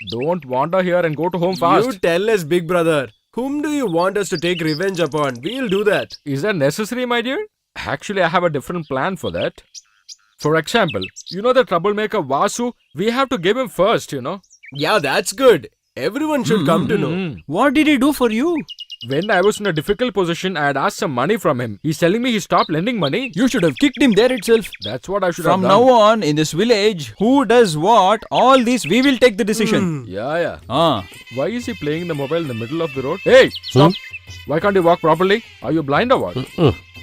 Don't wander here and go to home fast. You tell us, big brother. Whom do you want us to take revenge upon? We'll do that. Is that necessary, my dear? Actually, I have a different plan for that. For example, you know the troublemaker Vasu? We have to give him first, you know. Yeah, that's good. Everyone should come to know. What did he do for you? When I was in a difficult position, I had asked some money from him. He's telling me he stopped lending money. You should have kicked him there itself. That's what I should From have done. now on, in this village, who does what, all this, we will take the decision. Yeah. Ah. Why is he playing the mobile in the middle of the road? Hey, stop. Why can't you walk properly? Are you blind or what?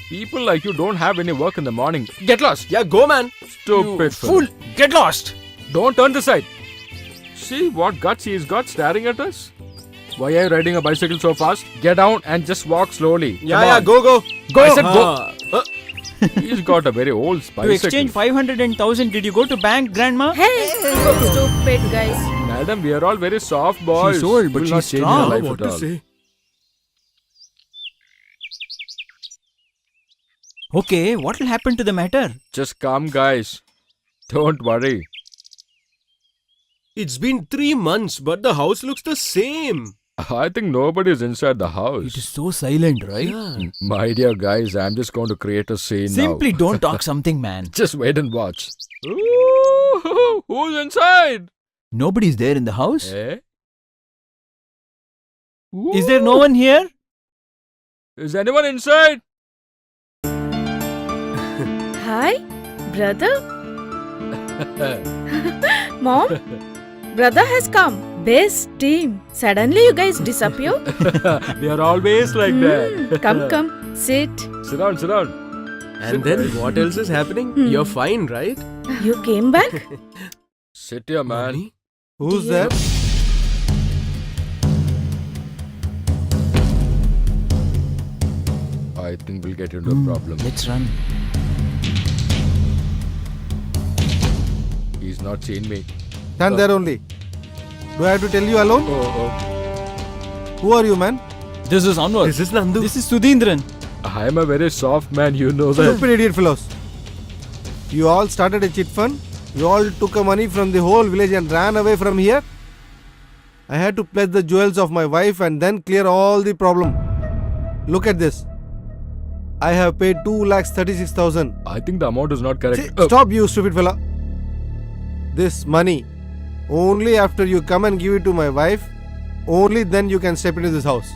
People like you don't have any work in the morning. Get lost. Yeah, go, man. Stupid Fool, get lost. Don't turn this side. See what guts he's got staring at us? Why are you riding a bicycle so fast? Get down and just walk slowly. Yeah, Come on. go. Go. I said go. He's got a very old bicycle. To exchange 500 and 1000, did you go to bank, grandma? Hey, stupid guys. Madam, we are all very soft boys. She's old, but Will not she's change strong. your life What at to all. say? Okay, what will happen to the matter? Just come, guys. Don't worry. It's been 3 months, but the house looks the same. I think nobody is inside the house. It is so silent, right? Yeah. My dear guys, I'm just going to create a scene Simply now. don't talk something, man. Just wait and watch. Ooh, who's inside? Nobody's there in the house. Eh? Is there no one here? Is anyone inside? Hi, brother. Mom, brother has come. Best team. Suddenly you guys disappear. We are always like that. Come, sit. Sit down. And then what else is happening? You're fine, right? You came back? Sit here, man. Money? Who's there? I think we'll get into a problem. Let's run. He's not seen me. Stand there only. Do I have to tell you alone? Oh. Who are you, man? This is Anwar. This is Nandu. This is Sudhindran. I'm a very soft man, you know that. Stupid idiot fellows. You all started a chit fund. You all took money from the whole village and ran away from here. I had to pledge the jewels of my wife and then clear all the problem. Look at this. I have paid 2,36,000. I think the amount is not correct. See, stop, you stupid fella. This money, only after you come and give it to my wife, only then you can step into this house.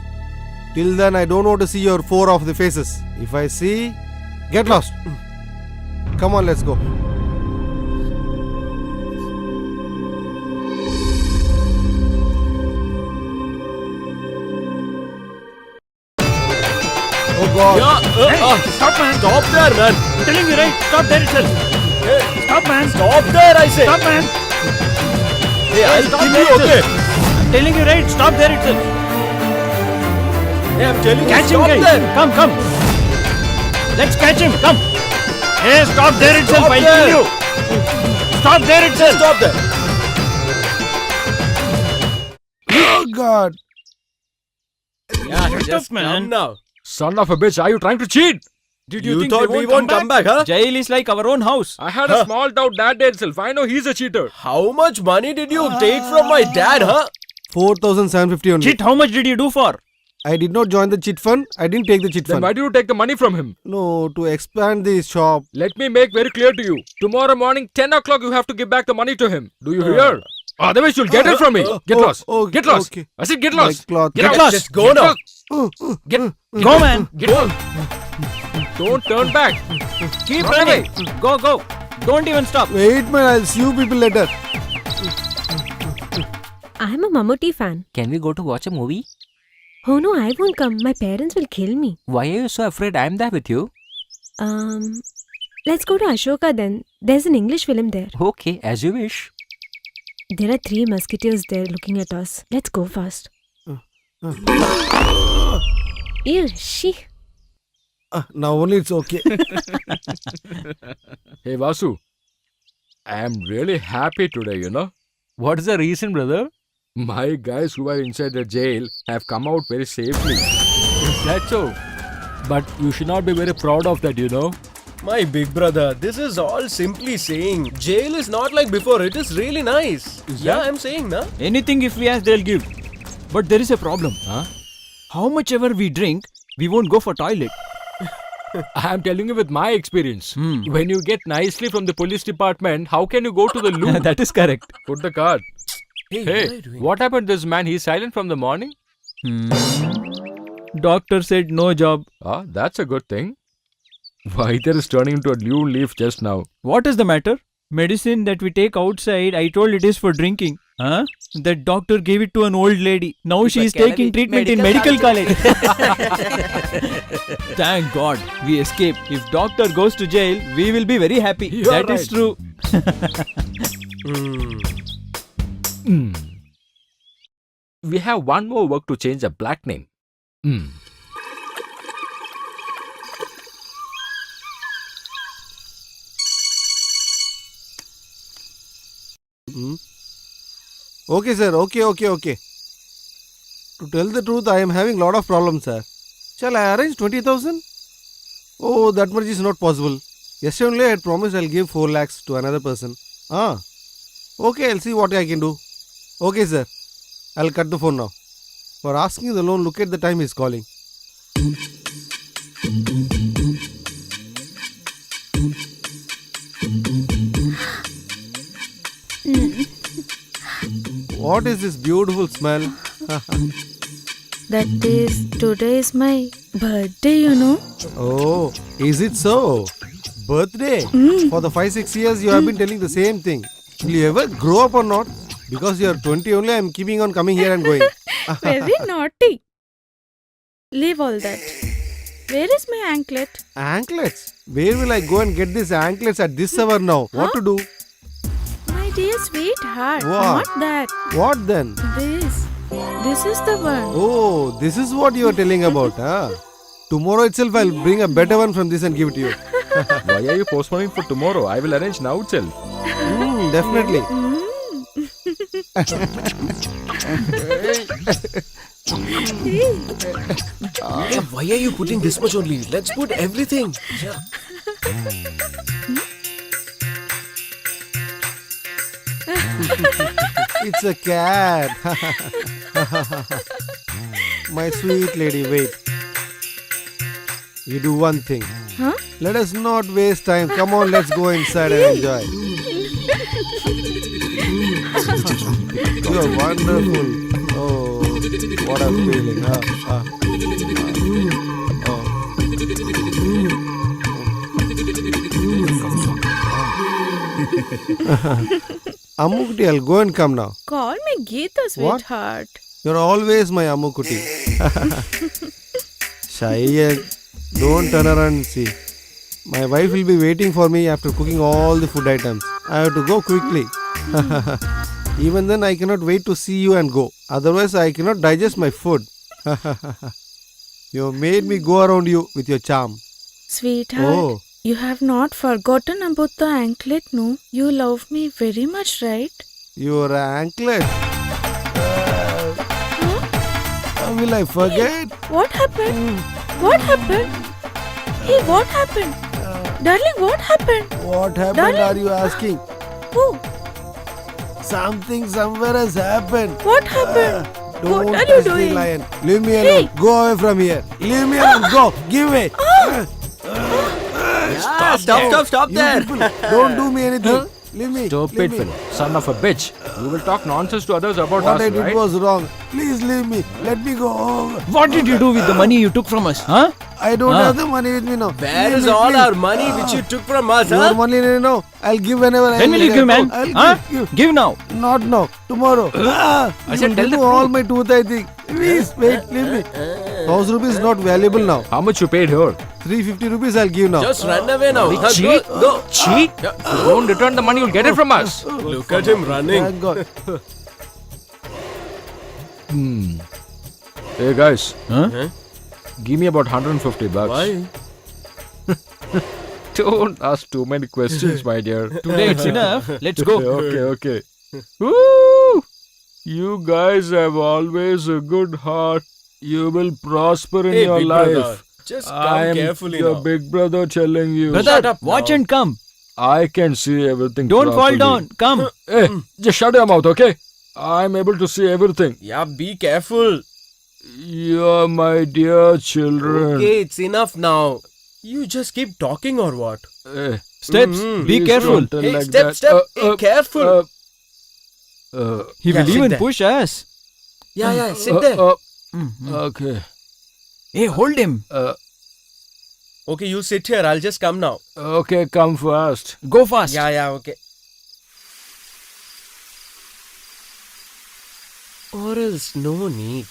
Till then, I don't want to see your 4 of the faces. If I see, get lost. Come on, let's go. Oh God. Stop, man. Stop there, man. I'm telling you, right? Stop there itself. Stop, man. Stop there, I say. Stop, man. Hey, I'll stop kill there you, okay? itself. I'm telling you, right? Stop there itself. Hey, I'm telling you, Catch him, stop guys. there. Come. Let's catch him. Come. Hey, stop there itself. Stop I'll there. kill you. Stop there itself. Stop there. Oh God. Yeah, Shut just up, man. come now. Son of a bitch, are you trying to cheat? Did You think thought they we won't come back, huh? Jail is like our own house. I had a small doubt that day itself. I know he's a cheater. How much money did you take from my dad, huh? 4,750 only. Chit, how much did you do for? I did not join the chit fund. I didn't take the chit Then fund. why do you take the money from him? No, to expand the shop. Let me make very clear to you. Tomorrow morning, 10 o'clock, you have to give back the money to him. Do you hear? Otherwise, you'll get it from me. Get lost. Get lost. okay. I said get My lost. cloth. Get Get lost. lost. Just go now. Go, man. Get lost. Don't turn back. Keep running. Go. Don't even stop. Wait, man, I'll see you people later. I'm a Mammootty fan. Can we go to watch a movie? Oh no, I won't come. My parents will kill me. Why are you so afraid I'm there with you? Let's go to Ashoka then. There's an English film there. Okay, as you wish. There are 3 musketeers there looking at us. Let's go fast. Ew, she. Now only it's okay. Hey, Vasu. I am really happy today, you know. What is the reason, brother? My guys who are inside the jail have come out very safely. Is that so? But you should not be very proud of that, you know. My big brother, this is all simply saying. Jail is not like before. It is really nice. Yeah, I'm saying, na. Anything if we ask, they'll give. But there is a problem. Huh? How much ever we drink, we won't go for toilet. I'm telling you with my experience. Hmm. When you get nicely from the police department, how can you go to the loo? That is correct. Put the card. Hey, what are Hey, you doing? what happened to this man? He's silent from the morning. Doctor said no job. Ah, that's a good thing. Vaidhar is turning into a new leaf just now. What is the matter? Medicine that we take outside, I told it is for drinking. Huh? That doctor gave it to an old lady. Now she is taking treatment in medical college. Thank God, we escaped. If doctor goes to jail, we will be very happy. You are That is right. true. We have one more work to change a black name. Okay, sir. Okay. To tell the truth, I am having lot of problems, sir. Shall I arrange 20,000? Oh, that much is not possible. Yesterday only I had promised I'll give 4 lakhs to another person. Okay, I'll see what I can do. Okay, sir. I'll cut the phone now. For asking the loan, look at the time he's calling. What is this beautiful smell? That is, today is my birthday, you know. Oh, is it so? Birthday? For the 5-6 years you have been telling the same thing. Will you ever grow up or not? Because you are 20 only, I am keeping on coming here and going. Very naughty. Leave all that. Where is my anklet? Anklets? Where will I go and get these anklets at this hour now? What to do? My dear sweetheart, What? not that. What then? This. This is the one. Oh, this is what you are telling about, huh? Tomorrow itself I'll bring a better one from this and give it to you. Why are you postponing for tomorrow? I will arrange now itself. Definitely. Hey, why are you putting this much only? Let's put everything. Yeah. It's a cat. My sweet lady, wait. You do one thing. Huh? Let us not waste time. Come on, let's go inside and enjoy. You are wonderful. Oh, what a feeling. Ammukutti, I'll go and come now. Call me Geeta, What? sweetheart. You're always my Ammukutti. Shy, don't turn around and see. My wife will be waiting for me after cooking all the food items. I have to go quickly. Even then, I cannot wait to see you and go. Otherwise, I cannot digest my food. You made me go around you with your charm. Sweetheart, Oh, you have not forgotten about the anklet, no? You love me very much, right? your anklet. How will I forget? What happened? What happened? Hey, what happened? Darling, what happened? What happened Darling. are you asking? Oh, Something somewhere has happened. what happened? Don't What are you touch the doing? lion. Leave me alone. Hey. Go away from here. Leave me alone. Go. Give way. Stop You people, don't do me anything. Leave me. Stupid leave me. fellow, son of a bitch. You will talk nonsense to others about What us, I did right? was wrong. Please leave me. Let me go. What did you do with the money you took from us? Huh? I don't have the money with me now. Where Leave is me, all please. our money which you took from us, Your huh? money now. I'll give whenever I When will you give, man? I'll Huh? give. Give now. Not now. Tomorrow. I said tell the remove all truth. my tooth, I think. Please wait. Leave me. 1,000 rupees is not valuable now. How much you paid here? 350 rupees I'll give now. Just run away now. Huh, Cheat? Go. Cheat? If you don't return the money, you'll get it from us. Look at him running. Thank God. Hey guys, Huh? give me about 150 bucks. Why? Don't ask too many questions, my dear. Today it's enough. Let's go. Okay. Woo! You guys have always a good heart. You will prosper in Hey, your big life. brother. Just I come am carefully your now. big brother telling you. Shut Brother, up watch now. and come. I can see everything. Don't fall properly. down. Come. Hey, just shut your mouth, okay? I'm able to see everything. Yeah, be careful. You're my dear children. Okay, it's enough now. You just keep talking or what? Hey, Steps. Be please careful. don't tell Hey, like step, that. step. Hey, careful. He Yeah, will sit even there. push us. Yeah, sit there. Okay. Hey, hold him. Okay, you sit here. I'll just come now. Okay, come fast. Go fast. Yeah, okay. Or else no need.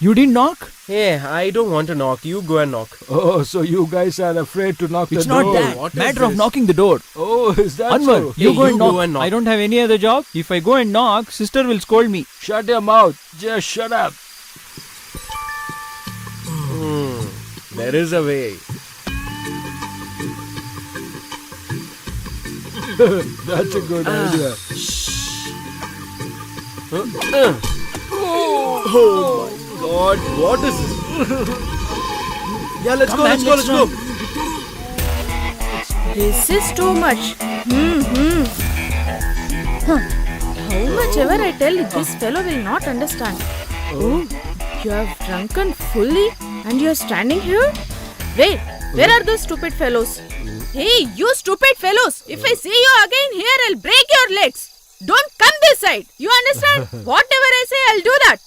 You didn't knock? Hey, I don't want to knock. You go and knock. Oh, so you guys are afraid to knock It's the not door. that. What is Matter of this? knocking the door. Oh, is that Anwar, so? you Hey, go you and go knock. and knock. I don't have any other job. If I go and knock, sister will scold me. Shut your mouth. Just shut up. There is a way. That's a good idea. Oh my God! What is this? Yeah, let's go. Let's go. This is too much. How much ever I tell, this fellow will not understand. Oh, you have drunken fully and you are standing here? Wait, where are those stupid fellows? Hey, you stupid fellows! If I see you again here, I'll break your legs. Don't come this side. You understand? Whatever I say, I'll do that.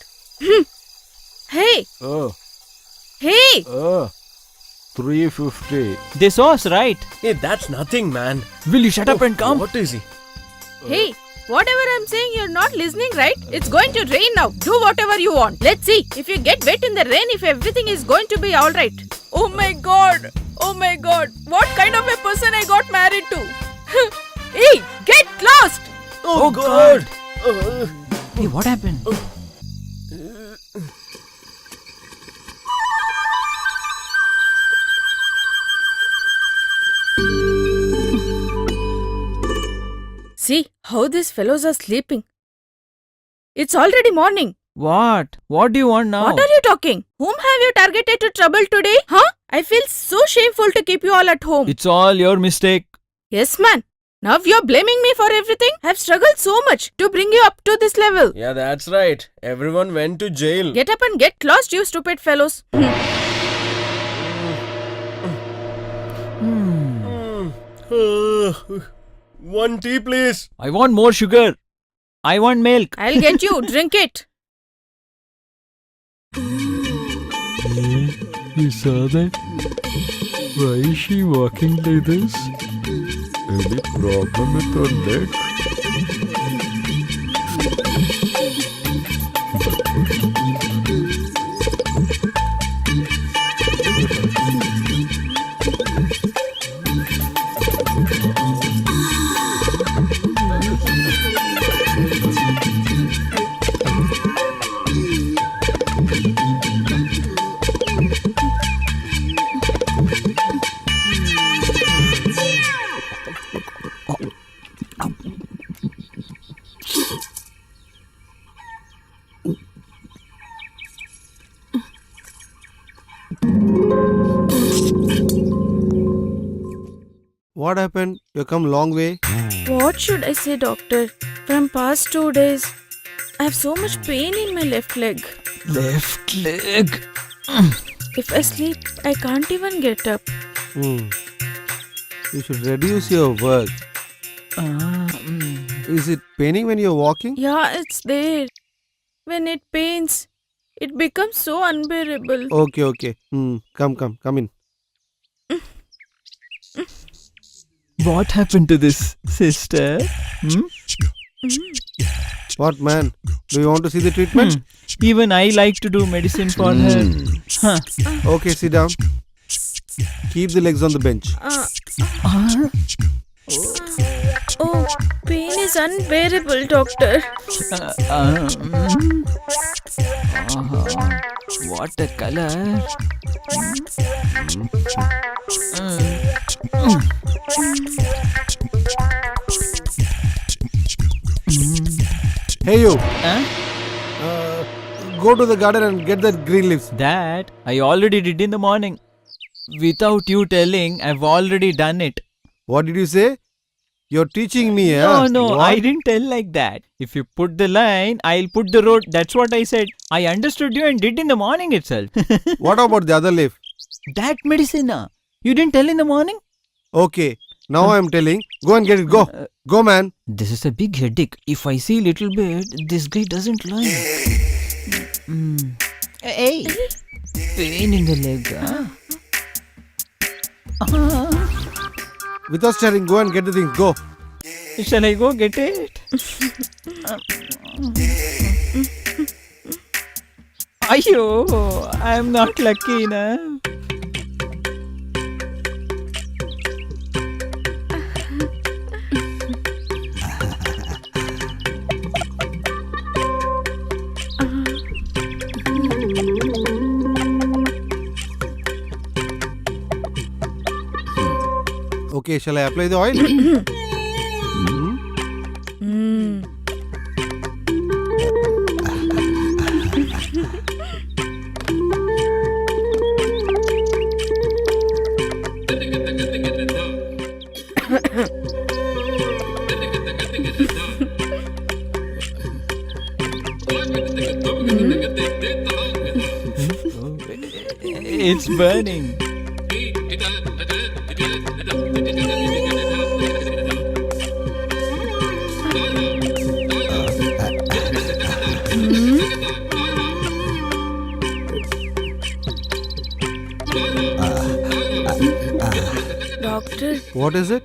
Hey, Oh, hey. 350. They saw us, right? Hey, that's nothing, man. Will you shut up and come? What is he? Hey, whatever I'm saying, you're not listening, right? It's going to rain now. Do whatever you want. Let's see if you get wet in the rain, if everything is going to be alright. Oh my god! Oh my god! What kind of a person I got married to? Hey, get lost! Oh, God. God! Hey, what happened? See how these fellows are sleeping. It's already morning. What? What do you want now? What are you talking? Whom have you targeted to trouble today? Huh? I feel so shameful to keep you all at home. It's all your mistake. Yes, man. Now you're blaming me for everything? I've struggled so much to bring you up to this level. Yeah, that's right. Everyone went to jail. Get up and get lost, you stupid fellows. One tea, please. I want more sugar. I want milk. I'll get you. Drink it. You saw that? Why is she walking like this? Any problem with her leg? What happened? You come long way. What should I say, doctor? From past 2 days, I have so much pain in my left leg. Left leg. If I sleep, I can't even get up. You should reduce your work. Is it paining when you're walking? Yeah, it's there. When it pains, it becomes so unbearable. Okay. Come in. What happened to this sister? What, man? Do you want to see the treatment? Even I like to do medicine for her. Huh. Okay, sit down. Keep the legs on the bench. Oh, pain is unbearable, doctor. What a color. Hey, you. Huh? go to the garden and get that green leaves. That I already did in the morning. Without you telling, I've already done it. What did you say? You're teaching me, No, What? I didn't tell like that. If you put the line, I'll put the road. That's what I said. I understood you and did in the morning itself. What about the other leaf? That medicine, you didn't tell in the morning? Okay, now I'm telling. Go and get it. Go. Go, man. This is a big headache. If I see little bit, this guy doesn't like. Hey, pain in the leg. Without staring, go and get the things. Go. Shall I go get it? Ayo, I'm not lucky enough. Okay, shall I apply the oil? Mm. It's burning. Doctor, What is it?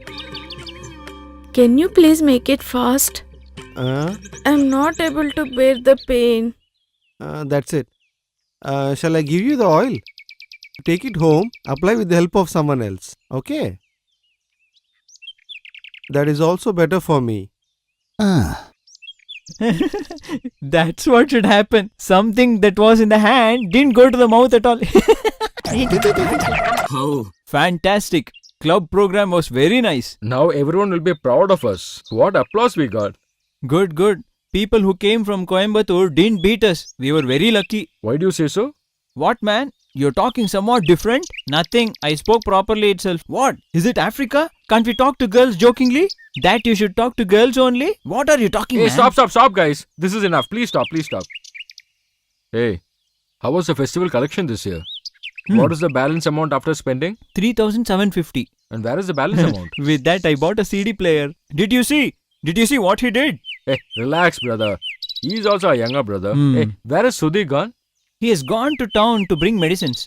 can you please make it fast? I'm not able to bear the pain. That's it. Shall I give you the oil? Take it home, apply with the help of someone else. Okay? That is also better for me. That's what should happen. Something that was in the hand didn't go to the mouth at all. Fantastic. Club program was very nice. Now everyone will be proud of us. What applause we got. Good, good. People who came from Coimbatore didn't beat us. We were very lucky. Why do you say so? What, man? You're talking somewhat different? Nothing. I spoke properly itself. What? Is it Africa? Can't we talk to girls jokingly? That you should talk to girls only? What are you talking, Hey, man? stop, guys. This is enough. Please stop. Hey, how was the festival collection this year? What is the balance amount after spending? 3,750. And where is the balance amount? With that, I bought a CD player. Did you see? Did you see what he did? Hey, relax, brother. He is also a younger brother. Hmm. Hey, where is Sudhi gone? He has gone to town to bring medicines.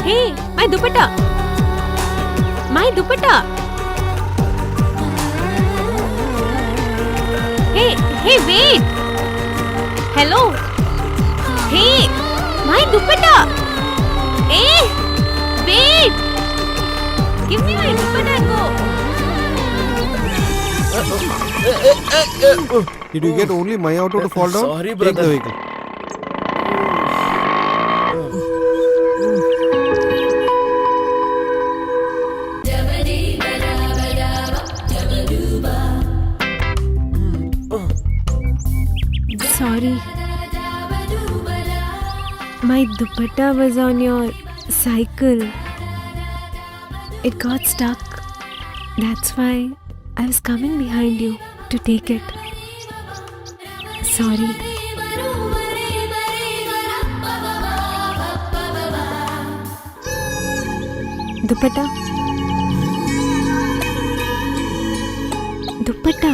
Hey, my dupatta! My dupatta! Hey, wait! Hello? Hey, my dupatta! Hey, wait! Give me my dupatta and go. Did you get only my auto to fall down? Sorry, Take brother. the vehicle. Sorry. My dupatta was on your cycle. It got stuck. That's why I was coming behind you to take it. Sorry. Dupatta. Dupatta.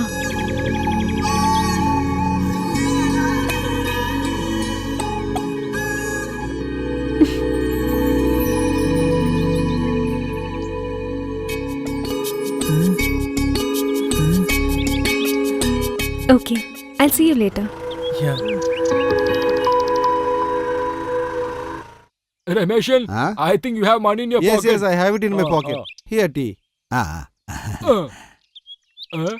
Okay, I'll see you later. Yeah. Rameshan, Huh? I think you have money in your Yes, pocket. yes, I have it in my Oh, pocket. oh. Here, tea. Uh, Hey,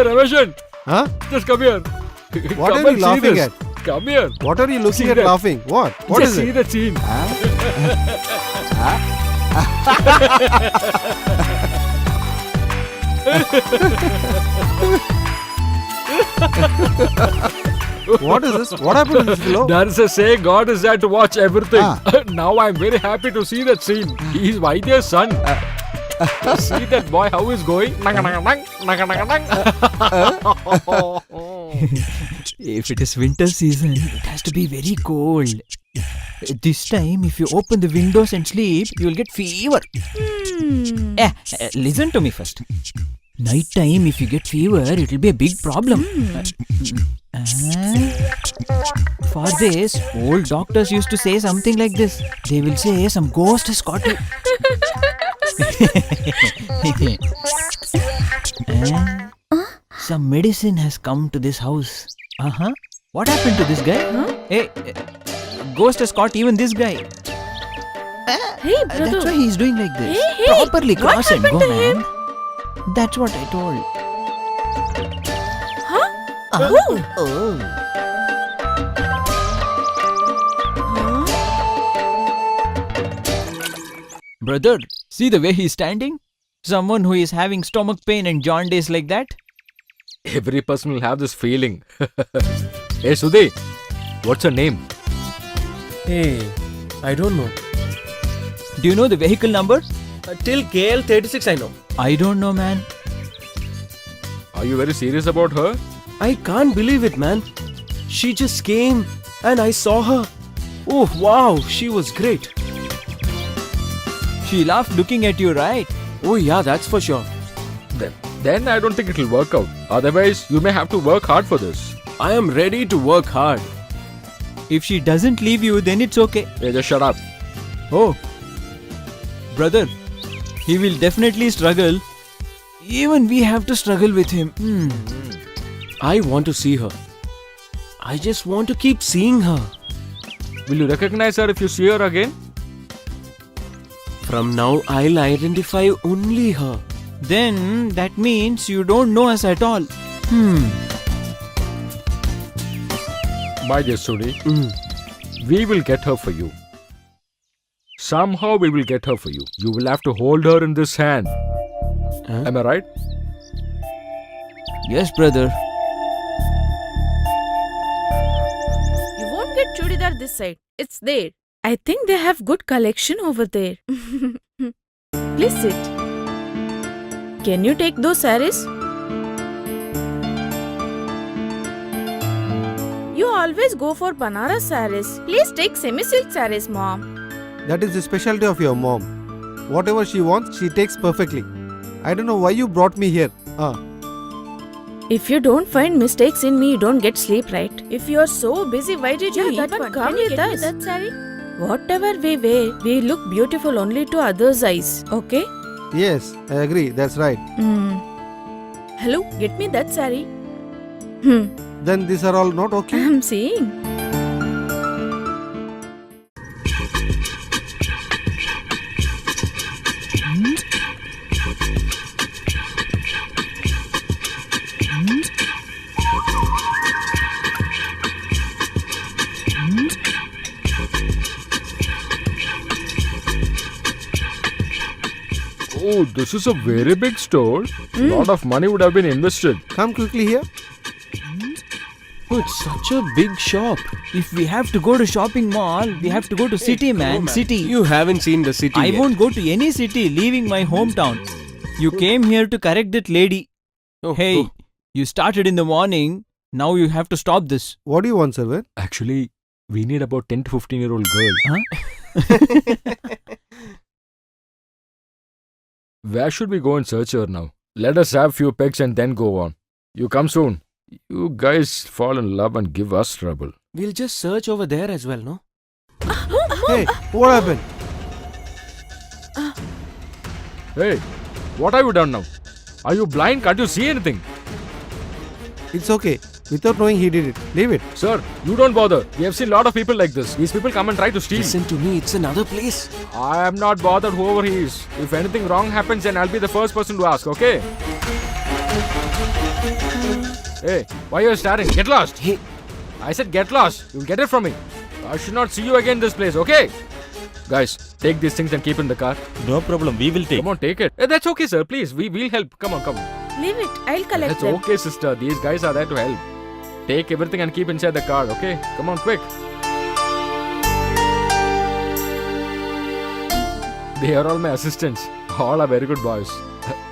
Rameshan, Huh? just come here. What Come are and you see laughing this. at? Come here. What are you looking See at that? laughing? What? What just is see it? the scene. What is this? What happened to this fellow? There's a saying, God is there to watch everything. Ah. Now I'm very happy to see that scene. He's Vaidya's son. See that boy how he's going? If it is winter season, it has to be very cold. This time, if you open the windows and sleep, you will get fever. Listen to me first. Night time, if you get fever, it will be a big problem. For this, old doctors used to say something like this. They will say some ghost has caught you. Some medicine has come to this house. What happened to this guy? Hey, ghost has caught even this guy. Hey, That's brother. why he's doing like this. Hey, Properly what cross and go, happened to man. him? That's what I told. Huh? Oh. Brother, see the way he's standing? Someone who is having stomach pain and jaundice like that? Every person will have this feeling. Hey, Sudhi, what's her name? Hey, I don't know. Do you know the vehicle number? Till KL 36 I know. I don't know, man. Are you very serious about her? I can't believe it, man. She just came and I saw her. Oh, wow, she was great. She laughed looking at you, right? Oh, yeah, that's for sure. Then I don't think it will work out. Otherwise, you may have to work hard for this. I am ready to work hard. If she doesn't leave you, then it's okay. Hey, just shut up. Oh, brother, he will definitely struggle. Even we have to struggle with him. I want to see her. I just want to keep seeing her. Will you recognize her if you see her again? From now, I'll identify only her. Then that means you don't know us at all. My dear Sudhi, we will get her for you. Somehow we will get her for you. You will have to hold her in this hand. Huh? Am I right? Yes, brother. You won't get chudidar this side. It's there. I think they have good collection over there. Please sit. Can you take those saris? You always go for Banaras saris. Please take semi-silk saris, mom. That is the specialty of your mom. Whatever she wants, she takes perfectly. I don't know why you brought me here. If you don't find mistakes in me, you don't get sleep, right? If you are so busy, why did you even come with us? That saree? Whatever we wear, we look beautiful only to others' eyes. Okay? Yes, I agree. That's right. Hello, get me that saree. Then these are all not okay. I'm seeing. Oh, this is a very big store. Lot of money would have been invested. Come quickly here. Oh, it's such a big shop. If we have to go to shopping mall, we have to go to city, man. City. You haven't seen the city I yet. won't go to any city leaving my hometown. You came here to correct that lady. Oh, Hey, oh. you started in the morning. Now you have to stop this. What do you want, servant? Actually, we need about 10 to 15-year-old girl. Where should we go and search her now? Let us have few pegs and then go on. You come soon. You guys fall in love and give us trouble. We'll just search over there as well, no? Hey, what happened? Hey, what have you done now? Are you blind? Can't you see anything? It's okay. without knowing he did it. Leave it. Sir, you don't bother. We have seen a lot of people like this. These people come and try to steal. Listen to me, it's another place. I am not bothered whoever he is. If anything wrong happens, then I'll be the first person to ask, okay? Hey, why are you staring? Get lost. Hey, I said get lost. You'll get it from me. I should not see you again in this place, okay? Guys, take these things and keep in the car. No problem, we will take. Come on, take it. That's okay, sir. Please, we'll help. Come on, come on. Leave it. I'll collect That's them. okay, sister. These guys are there to help. Take everything and keep inside the car, okay? Come on, quick. They are all my assistants. All are very good boys.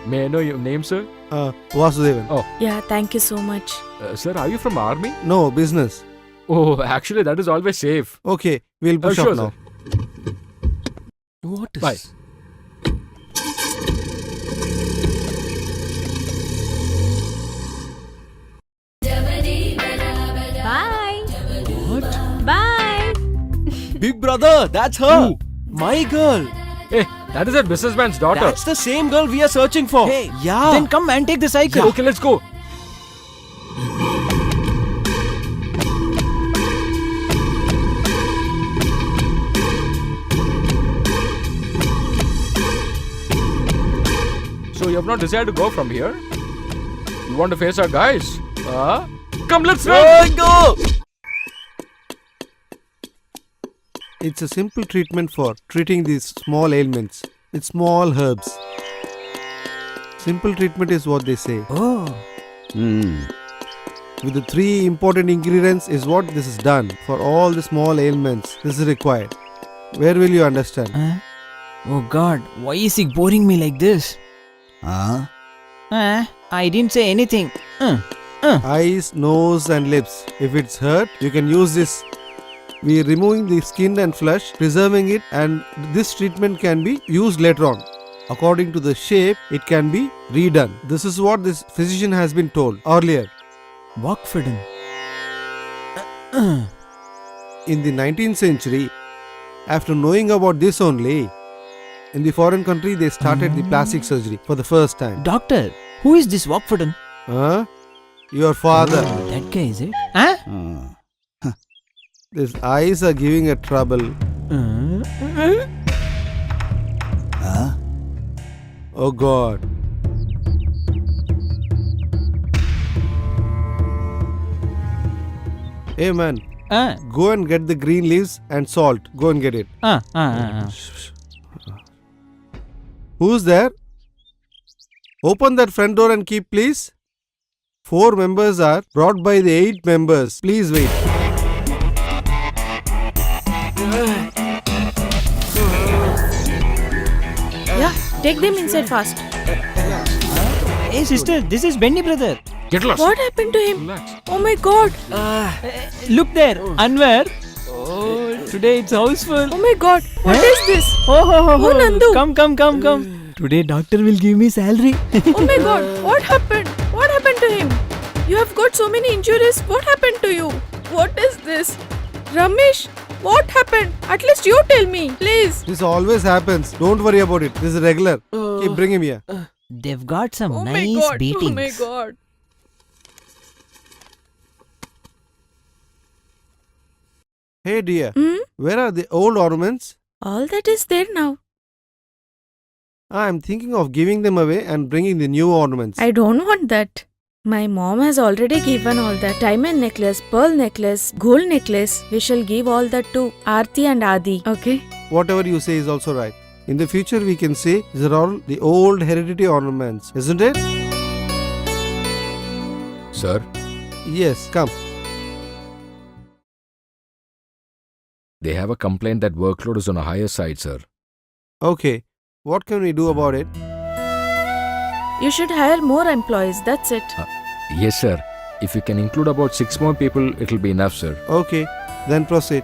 May I know your name, sir? Vasudevan. Oh, Yeah, thank you so much. sir, are you from army? No, business. Oh, actually, that is always safe. Okay, we'll push sure, off now. what is... Bye. Bye. What? Bye. Big brother, that's her. My girl. Hey, that is a businessman's daughter. That's the same girl we are searching for. Hey, yeah. Then come and take the cycle. Okay, let's go. So you have not decided to go from here? You want to face our guys? Come, let's run! Go! It's a simple treatment for treating these small ailments with small herbs. Simple treatment is what they say. Oh. With the 3 important ingredients is what this is done. For all the small ailments, this is required. Where will you understand? Oh God, why is he boring me like this? I didn't say anything. Eyes, nose and lips. If it's hurt, you can use this. We are removing the skin and flesh, preserving it, and this treatment can be used later on. According to the shape, it can be redone. This is what this physician has been told earlier. Wakforden. In the 19th century, after knowing about this only, in the foreign country they started the plastic surgery for the first time. Doctor, who is this Wakforden? Huh? Your father. That guy, is it? Huh? His eyes are giving a trouble. Oh God. Hey man, go and get the green leaves and salt. Go and get it. Who's there? Open that front door and keep, please. 4 members are brought by the 8 members. Please wait. Yeah, take them inside fast. Hey sister, this is Benny brother. Get lost. What happened to him? Relax. Oh my God. Look there, Anwar. Oh, today it's houseful. Oh my God. What is this? Oh, Nandu. Come. Today doctor will give me salary. Oh my God. What happened? What happened to him? You have got so many injuries. What happened to you? What is this? Ramesh, what happened? At least you tell me, please. This always happens. Don't worry about it. This is regular. Keep bring him here. They've got some Oh my nice God. beatings. Oh my God. Hey dear, Hmm? where are the old ornaments? All that is there now. I am thinking of giving them away and bringing the new ornaments. I don't want that. My mom has already given all that. Diamond necklace, pearl necklace, gold necklace. We shall give all that to Aarti and Adi. Okay? Whatever you say is also right. In the future, we can say these are all the old hereditary ornaments, isn't it? Sir, Yes, come. they have a complaint that workload is on a higher side, sir. Okay, what can we do about it? You should hire more employees. That's it. Yes, sir. If you can include about 6 more people, it'll be enough, sir. Okay, then proceed.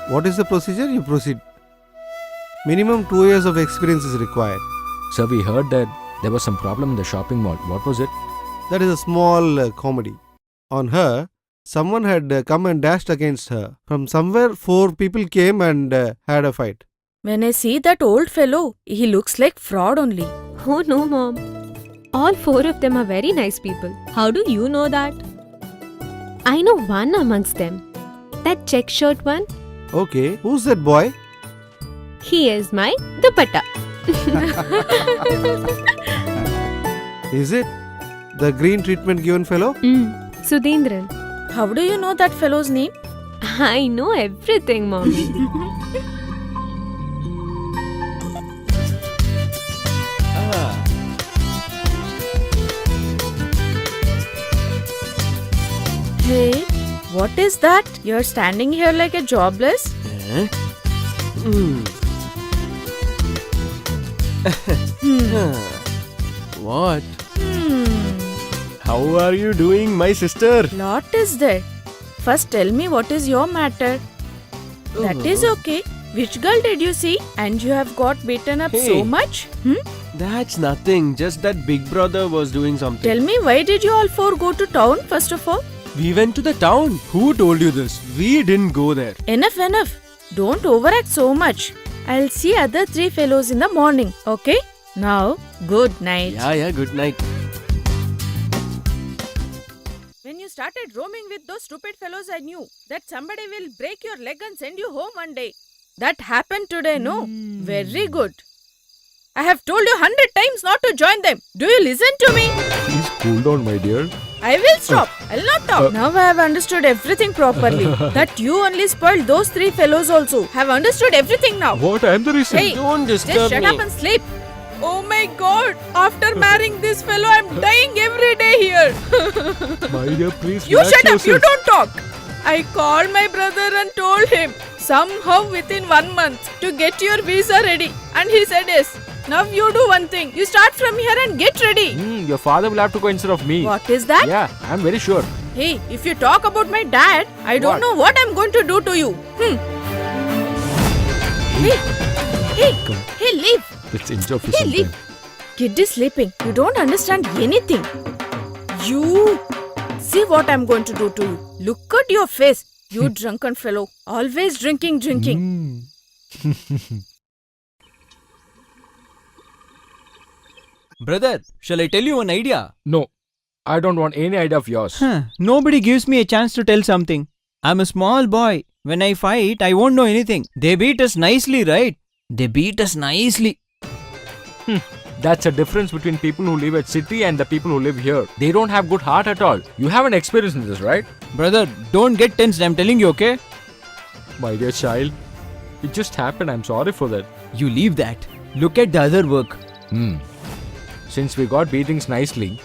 What is the procedure? You proceed. Minimum 2 years of experience is required. Sir, we heard that there was some problem in the shopping mall. What was it? That is a small comedy. On her, someone had come and dashed against her. From somewhere, 4 people came and had a fight. When I see that old fellow, he looks like fraud only. Oh no, Mom. All 4 of them are very nice people. How do you know that? I know one amongst them. That check shirt one. Okay, who's that boy? He is my dupatta. Is it the green treatment given fellow? Sudhindran. How do you know that fellow's name? I know everything, mommy. Hey, what is that? You're standing here like a jobless? What? Hmm. How are you doing, my sister? Lot is there. First tell me what is your matter. That is okay. Which girl did you see and you have got beaten up so Hey. much? That's nothing. Just that big brother was doing something. Tell me why did you all four go to town first of all? We went to the town. Who told you this? We didn't go there. Enough. Don't overact so much. I'll see other three fellows in the morning, okay? Now, good night. Yeah, good night. When you started roaming with those stupid fellows, I knew that somebody will break your leg and send you home one day. That happened today, no? Very good. I have told you 100 times not to join them. Do you listen to me? Please cool down, my dear. I will stop. I'll not talk. Now I have understood everything properly. That you only spoiled those three fellows also. Have understood everything now. What? I am the reason. Hey, Don't just disturb shut me. up and sleep. Oh my god. After marrying this fellow, I'm dying every day here. My dear, please You relax shut up. You yourself. don't talk. I called my brother and told him somehow within 1 month to get your visa ready. And he said yes. Now you do one thing. You start from here and get ready. Your father will have to go instead of me. What is that? Yeah, I'm very sure. Hey, if you talk about my dad, I don't What? know what I'm going to do to you. Hey, leave. Let's enjoy for Hey, some leave. time. Kid is sleeping. You don't understand anything. You. See what I'm going to do to you. Look at your face. You drunken fellow. Always drinking. Brother, shall I tell you an idea? No, I don't want any idea of yours. Nobody gives me a chance to tell something. I'm a small boy. When I fight, I won't know anything. They beat us nicely, right? They beat us nicely. That's a difference between people who live at city and the people who live here. They don't have good heart at all. You haven't experienced this, right? Brother, don't get tensed. I'm telling you, okay? My dear child, it just happened. I'm sorry for that. You leave that. Look at the other work. Since we got beatings nicely,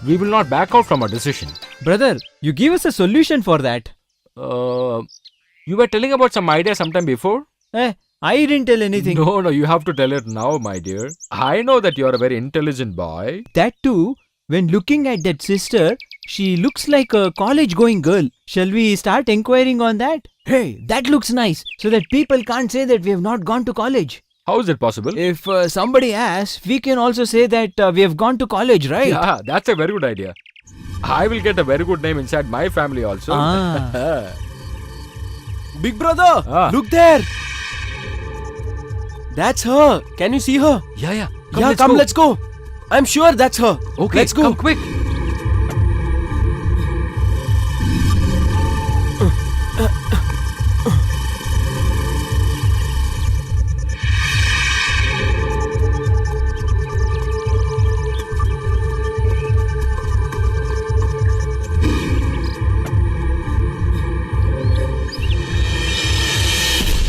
we will not back out from our decision. Brother, you give us a solution for that. You were telling about some idea sometime before? I didn't tell anything. No, you have to tell it now, my dear. I know that you are a very intelligent boy. That too, when looking at that sister, she looks like a college-going girl. Shall we start inquiring on that? Hey, that looks nice, so that people can't say that we have not gone to college. How is it possible? If somebody asks, we can also say that we have gone to college, right? Yeah, that's a very good idea. I will get a very good name inside my family also. Big brother, Ah. look there. That's her. Can you see her? Yeah. Let's go. I'm sure that's her. Okay, let's go. Come quick.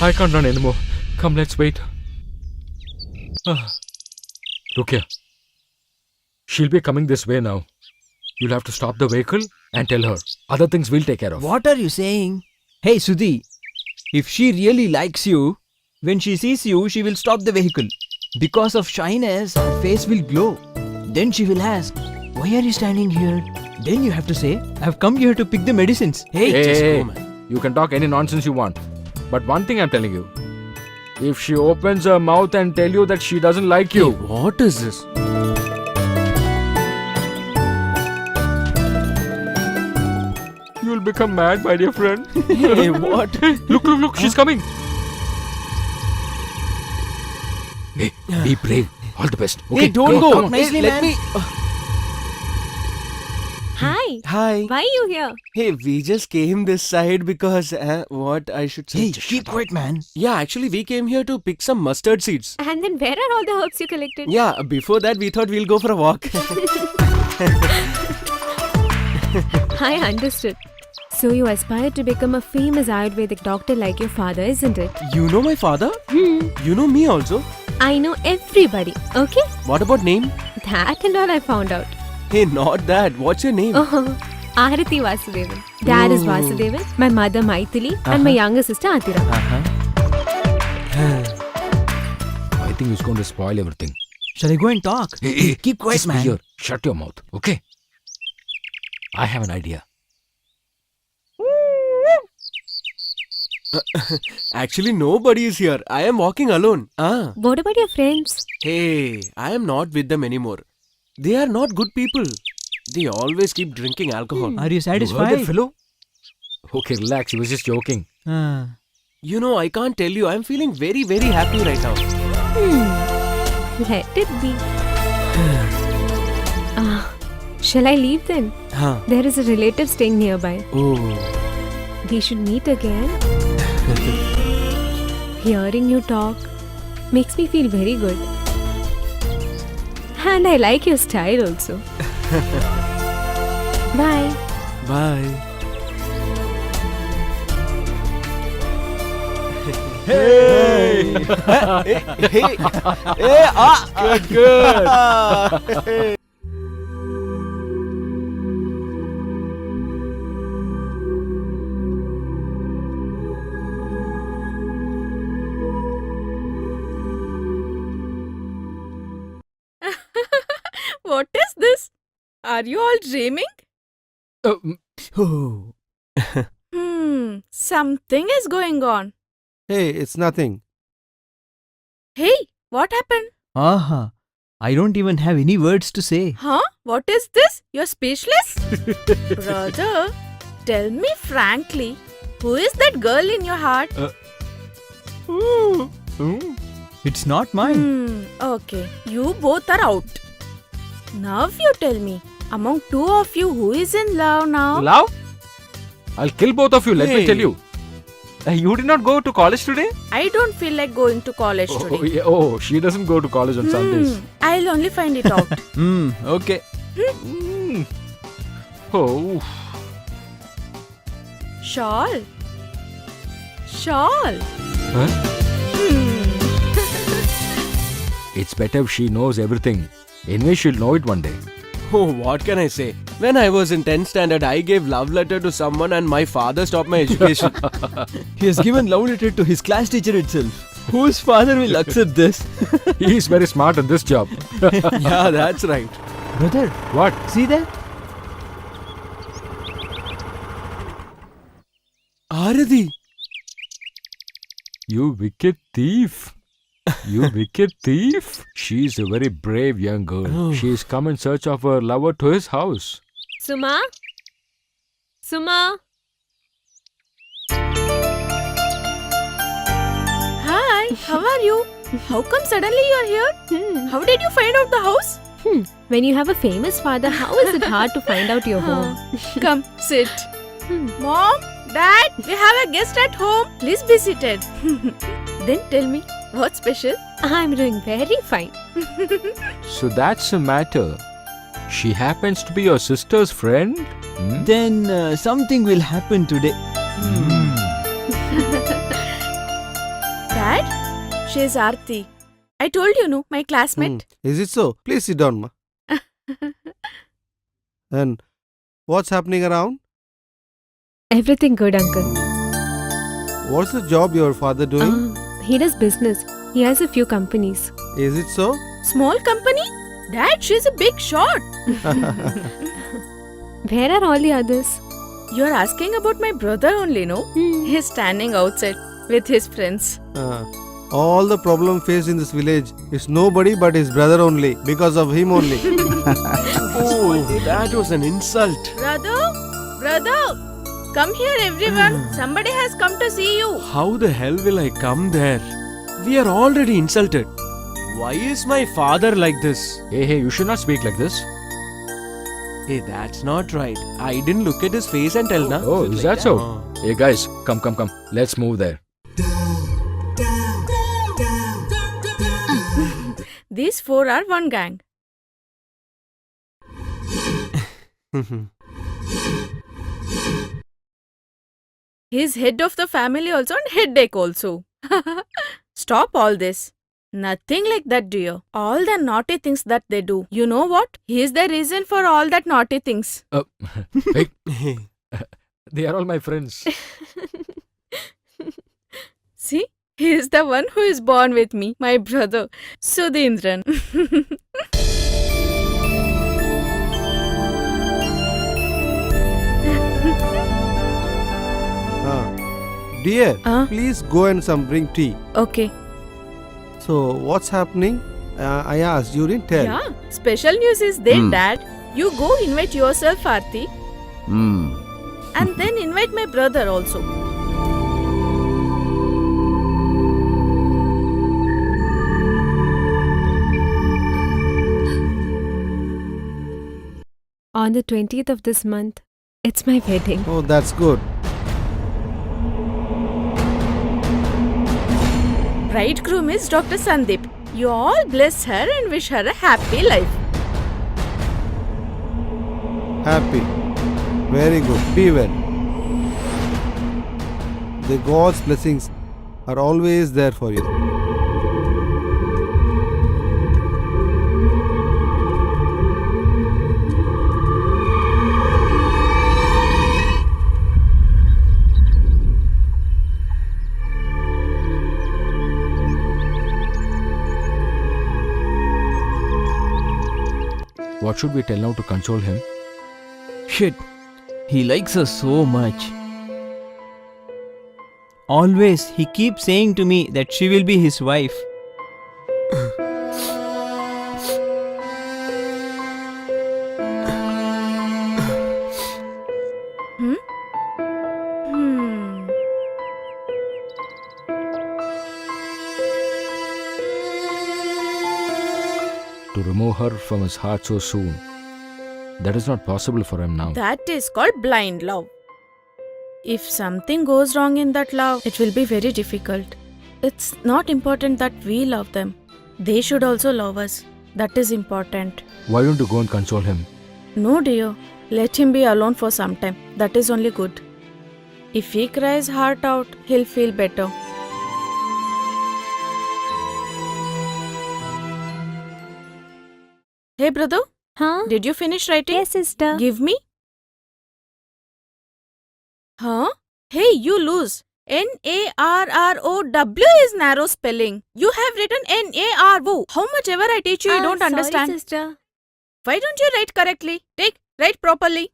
I can't run anymore. Come, let's wait. Look here. She'll be coming this way now. You'll have to stop the vehicle and tell her. Other things we'll take care of. What are you saying? Hey, Sudhi, if she really likes you, when she sees you, she will stop the vehicle. Because of shyness, her face will glow. Then she will ask, why are you standing here? Then you have to say, I've come here to pick the medicines. Hey, Just Hey, go, man. you can talk any nonsense you want. But one thing I'm telling you. If she opens her mouth and tell you that she doesn't like you, Hey, what is this? you'll become mad, my dear friend. Hey, what? Look, she's coming. Hey, be brave. All the best. Okay, Hey, don't go. go. Come on. Nicely, Hey, let man. me. Hi. Hi. Why are you here? Hey, we just came this side because what I should say. Hey, keep quiet, man. Yeah, actually, we came here to pick some mustard seeds. And then where are all the herbs you collected? Yeah, before that, we thought we'll go for a walk. I understood. So you aspire to become a famous Ayurvedic doctor like your father, isn't it? You know my father? You know me also? I know everybody, okay? What about name? That and all I found out. Hey, not that. What's your name? Oh, Arati Vasudevan. Dad is Vasudevan, my mother Maithili, and my younger sister Atira. I think he's going to spoil everything. Shall I go and talk? Hey, keep quiet, just be man. here. Shut your mouth, okay? I have an idea. Actually, nobody is here. I am walking alone. Ah. What about your friends? Hey, I am not with them anymore. They are not good people. They always keep drinking alcohol. Are you You heard satisfied? that fellow? Okay, relax. He was just joking. Ah. You know, I can't tell you. I am feeling very, very happy right now. Let it be. Shall I leave then? Huh. There is a relative staying nearby. Oh. We should meet again. Hearing you talk makes me feel very good. And I like your style also. Bye. Bye. Hey! Hey. Hey. Ah. Good. What is this? Are you all dreaming? Oh. Something is going on. Hey, it's nothing. Hey, what happened? Aha. I don't even have any words to say. Huh? What is this? You're speechless? Brother, tell me frankly, who is that girl in your heart? It's not mine. Okay, you both are out. Now you tell me, among two of you, who is in love now? Love? I'll kill both of you, let me Hey. tell you. You did not go to college today? I don't feel like going to college Oh, today. yeah. Oh, she doesn't go to college on Sundays. I'll only find it out. Okay. Mm. Oh. Shawl. Shawl. Huh? Hmm. It's better if she knows everything. Anyway, she'll know it one day. Oh, what can I say? When I was in 10th standard, I gave love letter to someone and my father stopped my education. He has given love letter to his class teacher itself. Whose father will accept this? He's very smart in this job. Yeah, that's right. Brother, What? see that? Arati. You wicked thief. You wicked thief. She's a very brave young girl. Oh. She's come in search of her lover to his house. Suma? Suma? Hi, how are you? How come suddenly you're here? How did you find out the house? When you have a famous father, how is it hard to find out your home? Come, sit. Mom, Dad, we have a guest at home. Please be seated. Then tell me, what's special? I'm doing very fine. So that's the matter. She happens to be your sister's friend? Hmm? Then something will happen today. Dad, she's Aarti. I told you, no, my classmate. Is it so? Please sit down, ma. And what's happening around? Everything good, uncle. What's the job your father doing? He does business. He has a few companies. Is it so? Small company? Dad, she's a big shot. Where are all the others? You're asking about my brother only, no? He's standing outside with his friends. All the problem faced in this village is nobody but his brother only. Because of him only. Oh, that was an insult. Brother, come here everyone. Somebody has come to see you. How the hell will I come there? We are already insulted. Why is my father like this? Hey, you should not speak like this. Hey, that's not right. I didn't look at his face and tell, na? Oh, is that so? Hey guys, come. Let's move there. These four are one gang. He's head of the family also and headache also. Stop all this. Nothing like that, dear. All the naughty things that they do. You know what? He's the reason for all that naughty things. Hey, they are all my friends. See? He is the one who is born with me, my brother, Sudhindran. Dear, Ah? please go and some bring tea. Okay. So, what's happening? I asked, you didn't tell. Yeah, special news is there, Dad. You go invite yourself, Aarti, and then invite my brother also. On the 20th of this month, it's my wedding. Oh, that's good. Bridegroom is Dr. Sandeep. You all bless her and wish her a happy life. Happy. Very good. Be well. The God's blessings are always there for you. What should we tell now to console him? Shit, he likes her so much. Always, he keeps saying to me that she will be his wife. Hmm. To remove her from his heart so soon. That is not possible for him now. That is called blind love. If something goes wrong in that love, it will be very difficult. It's not important that we love them. They should also love us. That is important. Why don't you go and console him? No, dear. Let him be alone for some time. That is only good. If he cries heart out, he'll feel better. Hey, brother. Huh? Did you finish writing? Yes, sister. Give me. Huh? Hey, you lose. Narrow is narrow spelling. You have written NARO. How much ever I teach you, you don't understand. Sorry, sister. Why don't you write correctly? Write properly.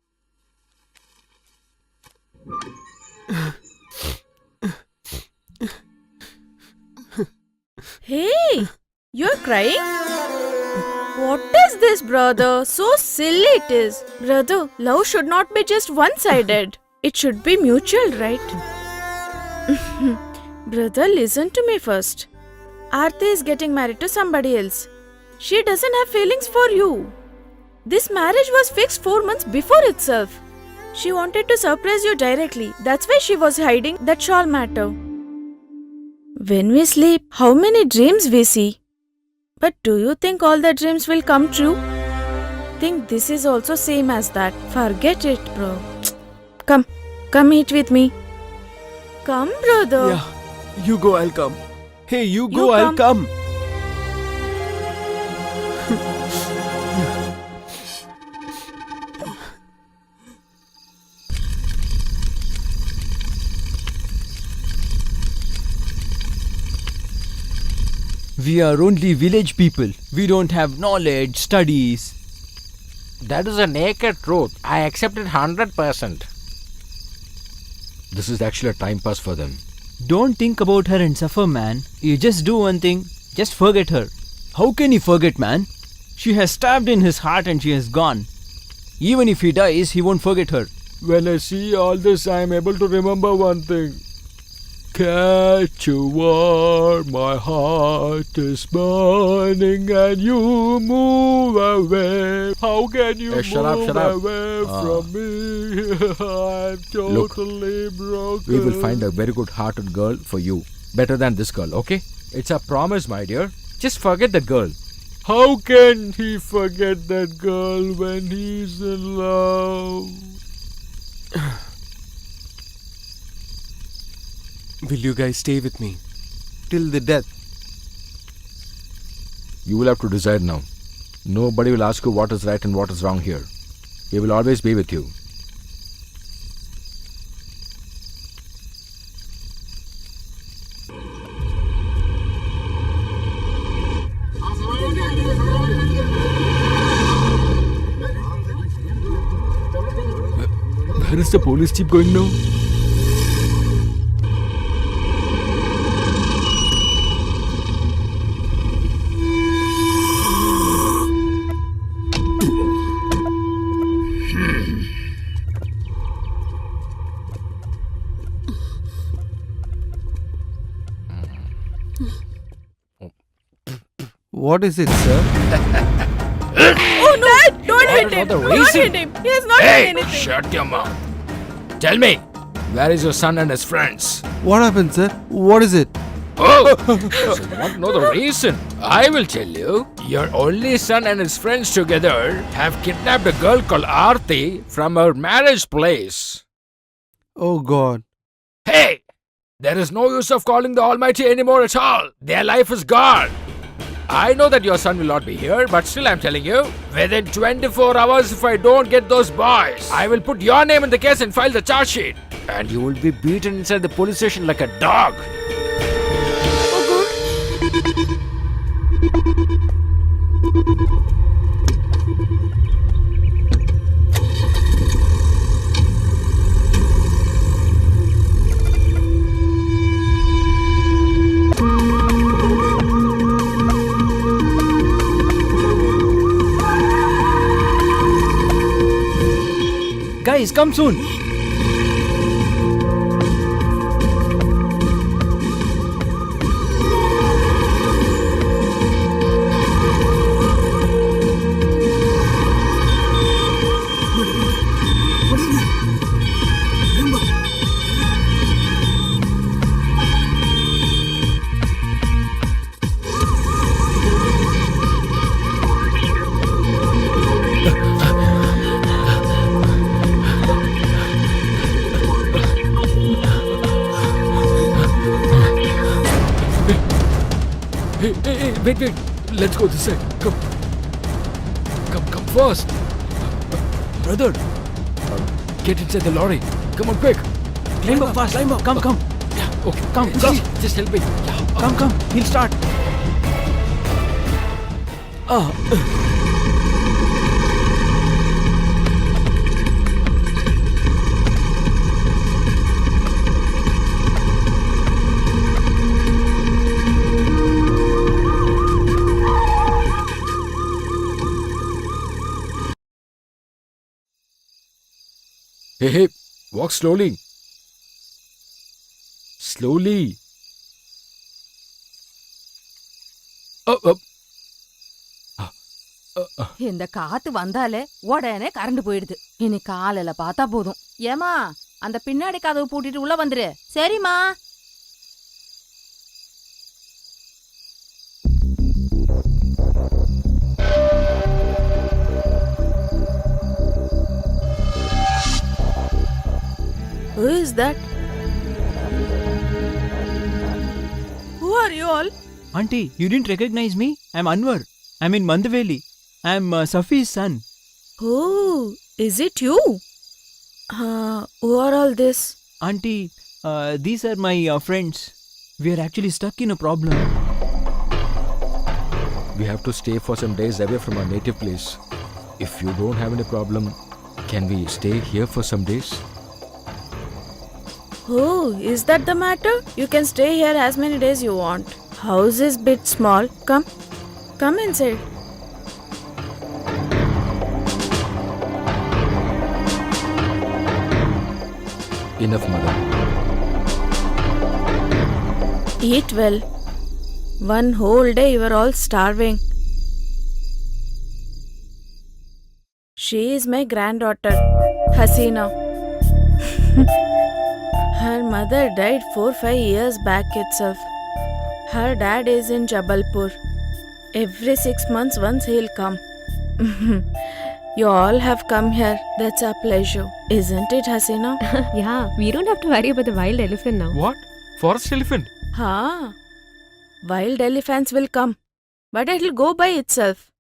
Hey, you're crying? What is this, brother? So silly it is. Brother, love should not be just one-sided. It should be mutual, right? Brother, listen to me first. Aarti is getting married to somebody else. She doesn't have feelings for you. This marriage was fixed 4 months before itself. She wanted to surprise you directly. That's why she was hiding that shawl matter. When we sleep, how many dreams we see? But do you think all the dreams will come true? Think this is also same as that. Forget it, bro. Come eat with me. Come, brother. Yeah, you go, I'll come. Hey, you go, You I'll come. We are only village people. We don't have knowledge, studies. That is a naked truth. I accept it 100%. This is actually a time pass for them. Don't think about her and suffer, man. You just do one thing. Just forget her. How can you forget, man? She has stabbed in his heart and she has gone. Even if he dies, he won't forget her. When I see all this, I am able to remember one thing. Catch a war, my heart is burning and you move away. How can you Hey, shut up, move shut up. away from me? I'm totally broken. We will find a very good hearted girl for you. Better than this girl, okay? It's a promise, my dear. Just forget the girl. How can he forget that girl when he's in love? Will you guys stay with me? Till the death. You will have to decide now. Nobody will ask you what is right and what is wrong here. We will always be with you. Where is the police jeep going now? What is it, sir? Oh no! Don't hit him! the Don't reason? hit him! He has not done Hey, anything. shut your mouth. Tell me, where is your son and his friends? What happened, sir? What is it? Oh, so you want to know the reason? I will tell you. Your only son and his friends together have kidnapped a girl called Aarti from her marriage place. Oh God. Hey, there is no use of calling the Almighty anymore at all. Their life is gone. I know that your son will not be here, but still I'm telling you, within 24 hours, if I don't get those boys, I will put your name in the case and file the charge sheet. And you will be beaten inside the police station like a dog. Guys, come soon. Hey, wait. Let's go this side. Come fast. Brother, get inside the lorry. Come on, quick. Climb up fast. Climb up. Come. Okay, Come. Just help me. Come. He'll start. Hey, walk slowly. Slowly. Up. இந்த காத்து வந்தாலே உடனே current போயிடுது இனி காலையில பார்த்தா போதும். ஏமா அந்த பின்னாடி கதவு பூட்டிட்டு உள்ள வந்துரு. சரிம்மா. Who is that? Who are you all? Auntie, you didn't recognize me? I'm Anwar. I'm in Mandaveli. I'm Safi's son. Oh, is it you? Who are all this? Auntie, these are my friends. We are actually stuck in a problem. We have to stay for some days away from our native place. If you don't have any problem, can we stay here for some days? Oh, is that the matter? You can stay here as many days you want. House is bit small. Come inside. Enough, mother. Eat well. One whole day you are all starving. She is my granddaughter, Hasina. Her mother died 4-5 years back itself. Her dad is in Jabalpur. Every 6 months once he'll come. You all have come here. That's a pleasure. Isn't it, Hasina? Yeah, we don't have to worry about the wild elephant now. What? Forest elephant? Ha! Wild elephants will come, but it'll go by itself.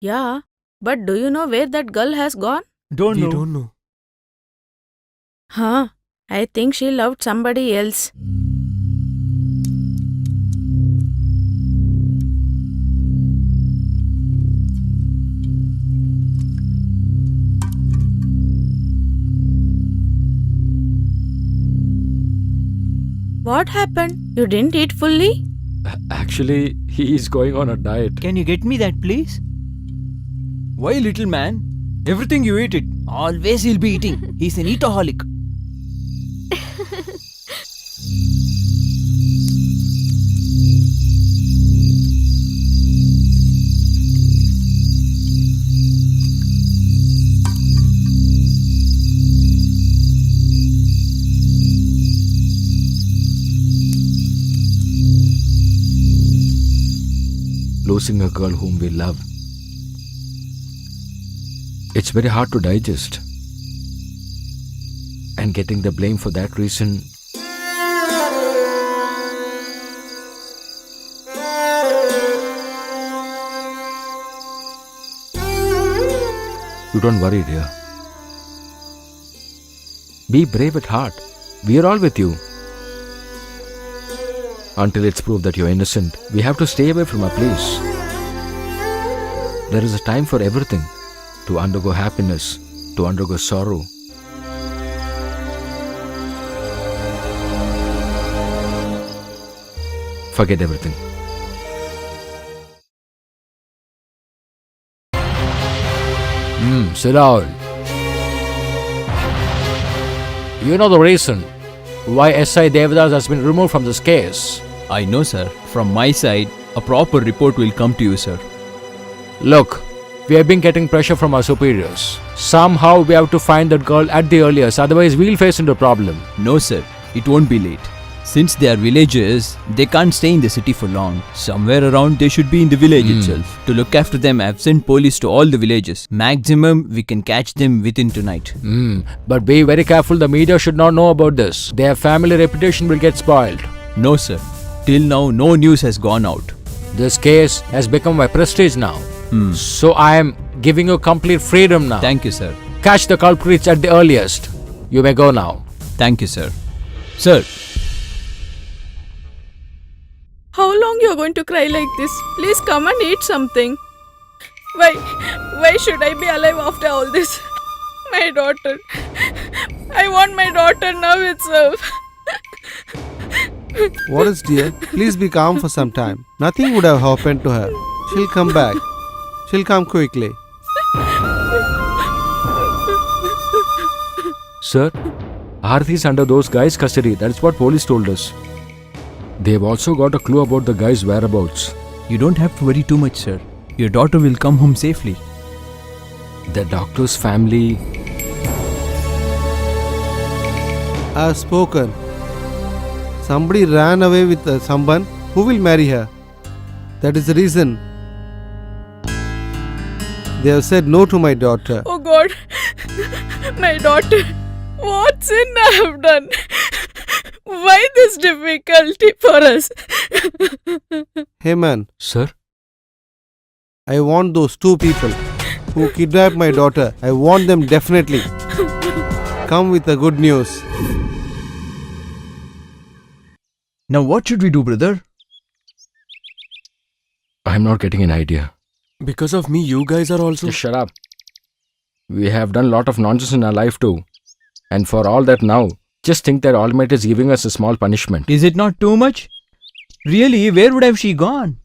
Yeah, but do you know where that girl has gone? Don't We know. don't know. Huh? I think she loved somebody else. What happened? You didn't eat fully? Actually, he is going on a diet. Can you get me that, please? Why, little man? Everything you eat it. Always he'll be eating. He's an eataholic. Losing a girl whom we love. It's very hard to digest. And getting the blame for that reason. You don't worry, dear. Be brave at heart. We are all with you. Until it's proved that you're innocent, we have to stay away from our place. There is a time for everything. To undergo happiness, to undergo sorrow. Forget everything. Sit down. You know the reason why S.I. Devadas has been removed from this case. I know, sir. From my side, a proper report will come to you, sir. Look, we have been getting pressure from our superiors. Somehow we have to find that girl at the earliest, otherwise we'll face into a problem. No, sir. It won't be late. Since they are villagers, they can't stay in the city for long. Somewhere around they should be in the village itself. To look after them, I have sent police to all the villages. Maximum, we can catch them within tonight. But be very careful, the media should not know about this. Their family reputation will get spoiled. No, sir. Till now, no news has gone out. This case has become my prestige now. So I am giving you complete freedom now. Thank you, sir. Catch the culprits at the earliest. You may go now. Thank you, sir. Sir, How long you're going to cry like this? Please come and eat something. Why should I be alive after all this? My daughter. I want my daughter now itself. What is, dear? Please be calm for some time. Nothing would have happened to her. She'll come back. She'll come quickly. Sir, Aarti is under those guys' custody. That's what police told us. They've also got a clue about the guy's whereabouts. you don't have to worry too much, sir. Your daughter will come home safely. The doctor's family. I have spoken. Somebody ran away with someone who will marry her. That is the reason. They have said no to my daughter. Oh God, my daughter. What sin I have done? Why this difficulty for us? Hey man, Sir? I want those two people who kidnapped my daughter. I want them definitely. Come with the good news. Now what should we do, brother? I'm not getting an idea. Because of me, you guys are also. Just shut up. We have done a lot of nonsense in our life too. And for all that now, just think that Almighty is giving us a small punishment. Is it not too much? Really, where would have she gone?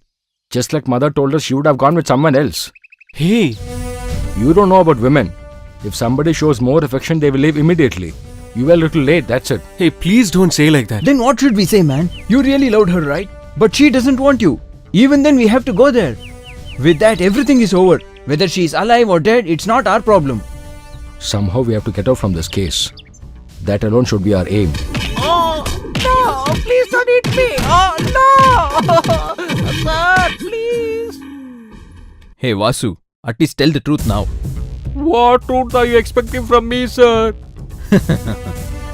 Just like mother told us she would have gone with someone else. Hey, You don't know about women. If somebody shows more affection, they will leave immediately. You were a little late, that's it. Hey, please don't say like that. Then what should we say, man? You really loved her, right? But she doesn't want you. Even then, we have to go there. With that, everything is over. Whether she is alive or dead, it's not our problem. Somehow we have to get out from this case. That alone should be our aim. Oh, no! Please don't hit me! Oh, no! Sir, please! Hey, Vasu, at least tell the truth now. What truth are you expecting from me, sir?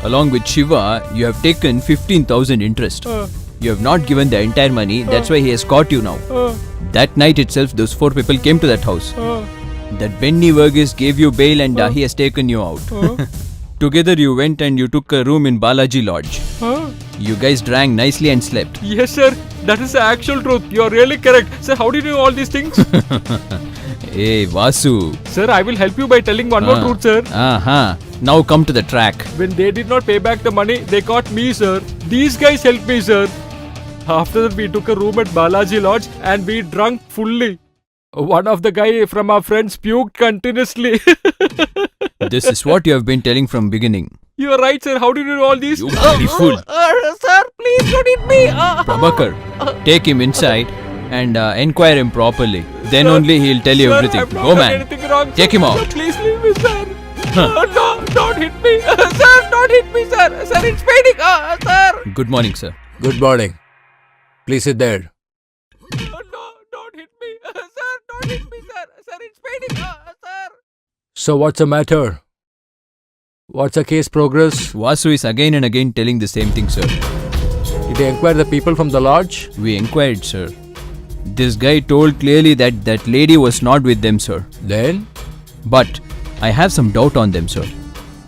Along with Shiva, you have taken 15,000 interest. You have not given the entire money, that's why he has caught you now. That night itself, those 4 people came to that house. That Benny Verghese gave you bail and he has taken you out. Together you went and you took a room in Balaji Lodge. You guys drank nicely and slept. Yes, sir. That is the actual truth. You are really correct. Sir, how did you know all these things? Hey, Vasu. Sir, I will help you by telling one more truth, sir. Now come to the track. When they did not pay back the money, they caught me, sir. These guys helped me, sir. After that, we took a room at Balaji Lodge and we drank fully. One of the guy from our friends puked continuously. This is what you have been telling from beginning. You are right, sir. How did you know all these? You bloody fool. Sir, please don't hit me. Prabhakar, take him inside and inquire him properly. Then only he'll tell you everything. I've not Go, done man. anything wrong, Take sir. him out. Sir, please leave me, sir. No, don't hit me. Sir, don't hit me, sir. Sir, it's paining. Sir. Good morning, sir. Good morning. Please sit there. No, don't hit me. Sir, don't hit me, sir. Sir, it's paining. Sir. So what's the matter? What's the case progress? Vasu is again and again telling the same thing, sir. Did you inquire the people from the lodge? We inquired, sir. This guy told clearly that that lady was not with them, sir. Then? But I have some doubt on them, sir.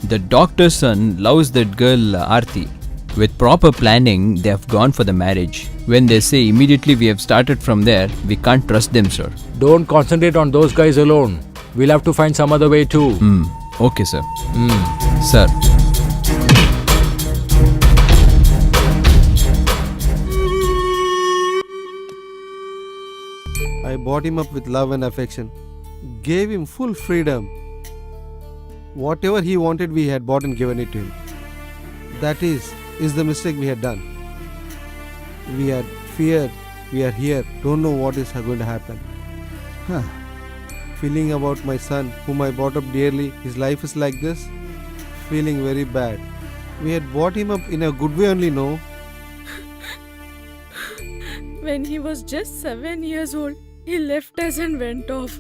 The doctor's son loves that girl, Aarti. With proper planning, they have gone for the marriage. When they say immediately we have started from there, we can't trust them, sir. Don't concentrate on those guys alone. We'll have to find some other way too. Okay, sir. Sir. I brought him up with love and affection, gave him full freedom. Whatever he wanted, we had bought and given it to him. That is the mistake we had done. We had feared, we are here, don't know what is going to happen. Feeling about my son, whom I brought up dearly, his life is like this, feeling very bad. We had brought him up in a good way only, no? When he was just 7 years old, he left us and went off.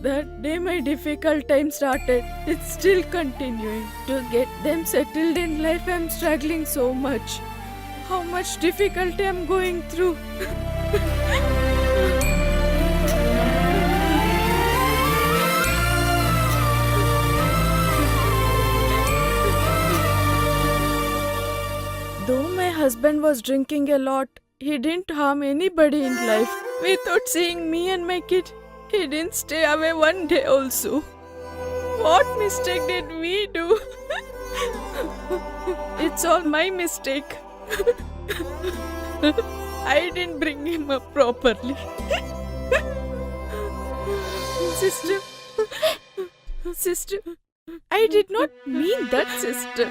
That day my difficult time started. It's still continuing. To get them settled in life, I'm struggling so much. How much difficulty I'm going through. Though my husband was drinking a lot, he didn't harm anybody in life. Without seeing me and my kid, he didn't stay away one day also. What mistake did we do? It's all my mistake. I didn't bring him up properly. Sister, I did not mean that, sister.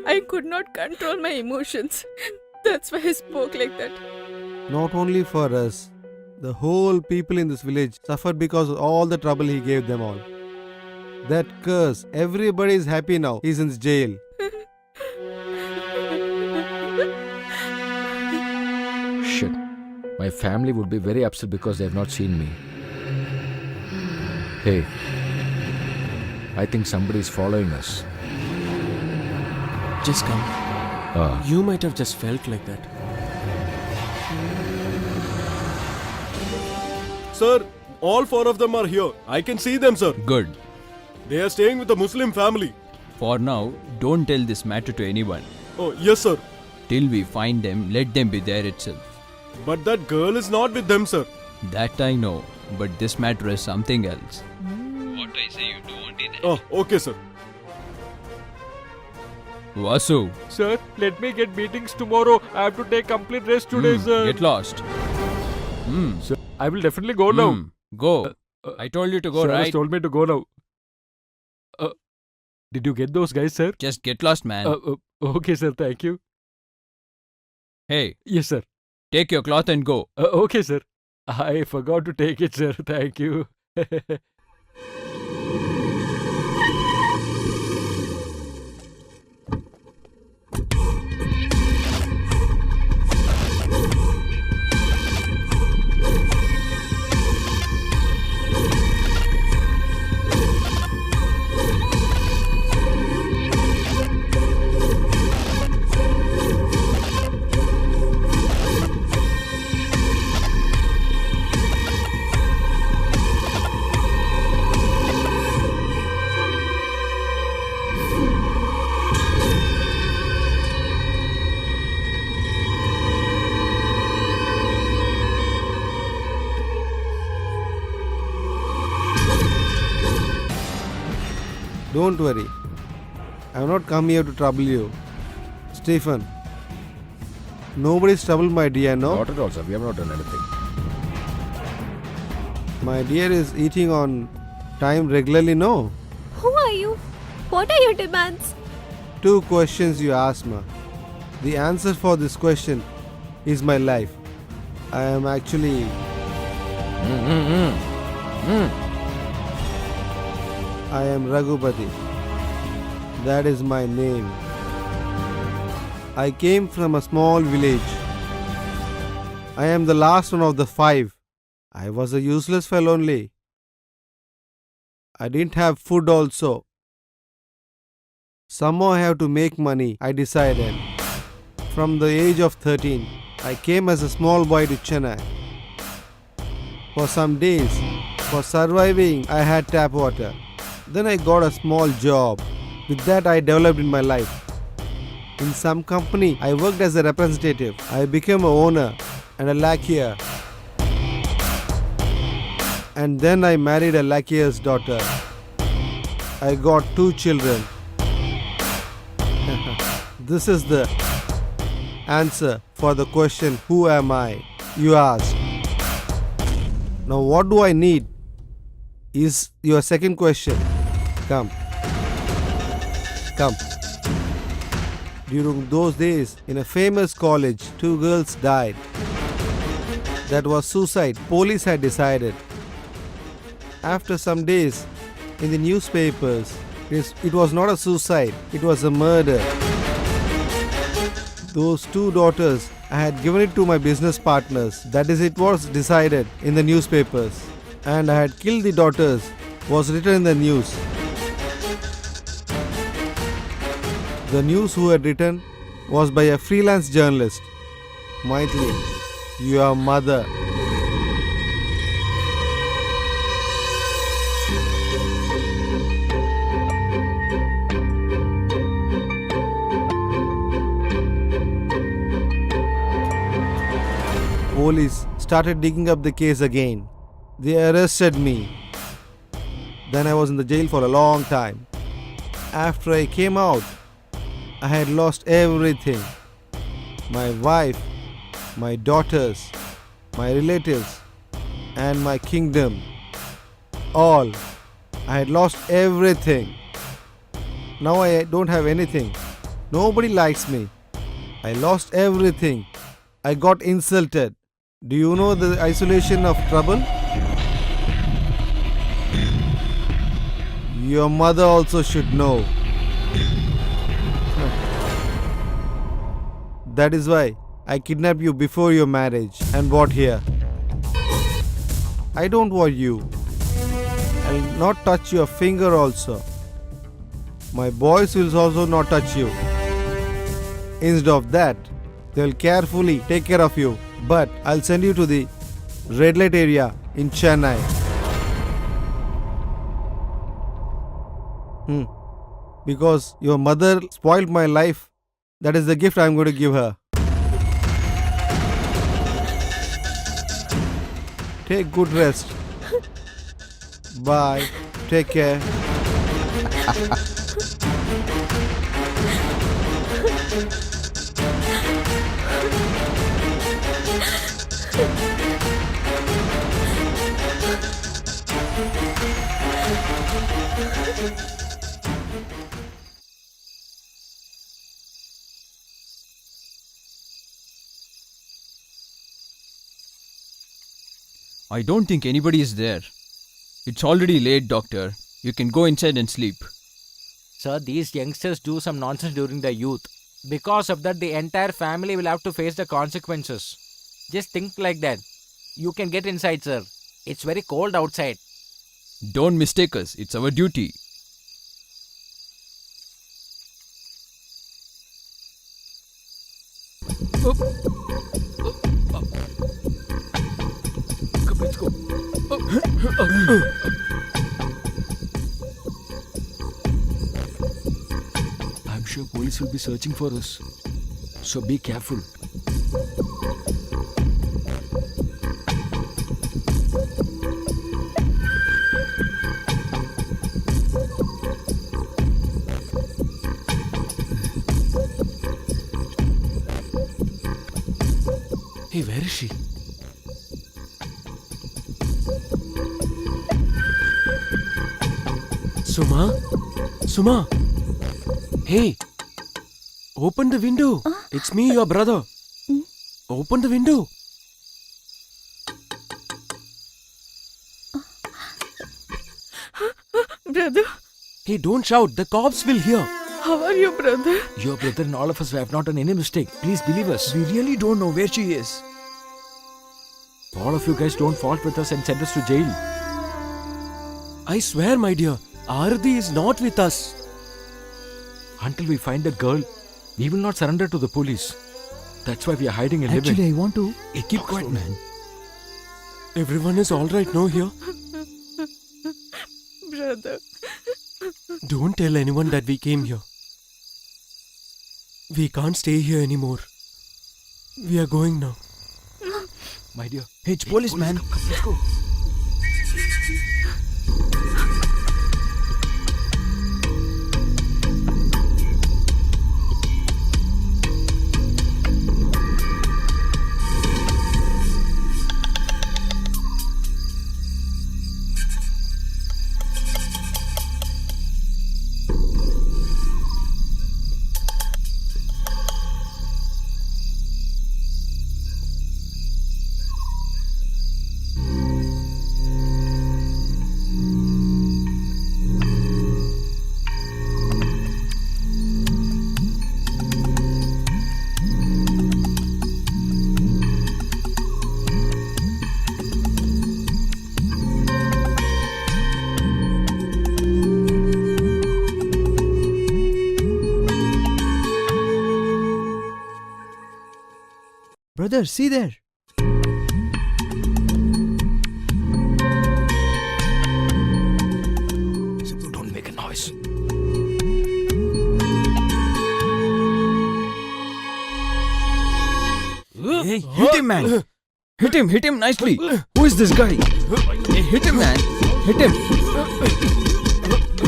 I could not control my emotions. That's why I spoke like that. Not only for us, the whole people in this village suffered because of all the trouble he gave them all. That curse, everybody is happy now. He's in jail. Shit. My family would be very upset because they have not seen me. Hey, I think somebody is following us. Just come. You might have just felt like that. Sir, all 4 of them are here. I can see them, sir. Good. They are staying with a Muslim family. For now, don't tell this matter to anyone. Oh, yes, sir. Till we find them, let them be there itself. But that girl is not with them, sir. That I know, but this matter is something else. What I say, you do only that. Oh, okay, sir. Vasu, Sir, let me get meetings tomorrow. I have to take complete rest today, sir. get lost. Sir, I will definitely go now. Go. I told you to go, Sir right? has told me to go now. Did you get those guys, sir? Just get lost, man. Okay, sir. Thank you. Hey, Yes, sir. take your cloth and go. Okay, sir. I forgot to take it, sir. Thank you. Don't worry. I have not come here to trouble you. Stephen. Nobody's troubled my dear, no? Not at all, sir. We have not done anything. My dear is eating on time regularly, no? Who are you? What are your demands? 2 questions you asked, ma. The answer for this question is my life. I am actually. I am Raghupati. That is my name. I came from a small village. I am the last one of the 5. I was a useless fellow only. I didn't have food also. Somehow I have to make money, I decided. From the age of 13, I came as a small boy to Chennai. For some days, for surviving, I had tap water. Then I got a small job. With that, I developed in my life. In some company, I worked as a representative. I became a owner and a lacquer. And then I married a lacquer's daughter. I got 2 children. This is the answer for the question, who am I? You asked. Now what do I need? Is your second question. Come. During those days, in a famous college, 2 girls died. That was suicide. Police had decided. After some days, in the newspapers, it was not a suicide, it was a murder. Those 2 daughters, I had given it to my business partners. That is, it was decided in the newspapers. And I had killed the daughters, was written in the news. The news who had written was by a freelance journalist. Maithili, your mother. Police started digging up the case again. They arrested me. Then I was in the jail for a long time. After I came out, I had lost everything. My wife, my daughters, my relatives, and my kingdom. All. I had lost everything. Now I don't have anything. Nobody likes me. I lost everything. I got insulted. Do you know the isolation of trouble? Your mother also should know. That is why I kidnapped you before your marriage and brought here. I don't want you. I'll not touch your finger also. My boys will also not touch you. Instead of that, they'll carefully take care of you. But I'll send you to the red light area in Chennai. Because your mother spoiled my life. That is the gift I'm going to give her. Take good rest. Bye. Take care. I don't think anybody is there. It's already late, doctor. You can go inside and sleep. Sir, these youngsters do some nonsense during their youth. Because of that, the entire family will have to face the consequences. Just think like that. You can get inside, sir. It's very cold outside. Don't mistake us. It's our duty. Come, let's go. I'm sure police will be searching for us. So be careful. Hey, where is she? Suma? Suma? Hey! Open the window. It's me, your brother. Open the window. Brother, Hey, don't shout. The cops will hear. how are you, brother? Your brother and all of us have not done any mistake. Please believe us. We really don't know where she is. All of you guys don't fault with us and send us to jail. I swear, my dear, Arati is not with us. Until we find that girl, we will not surrender to the police. That's why we are hiding and living. Actually, I want to. Hey, keep quiet, man. Everyone is alright now here. Brother. Don't tell anyone that we came here. We can't stay here anymore. We are going now. My dear. Hey, it's police, man. Come, let's go. Brother, see there. Don't make a noise. Hey, hit him, man. Hit him nicely. Who is this guy? Hey, hit him, man. Hit him.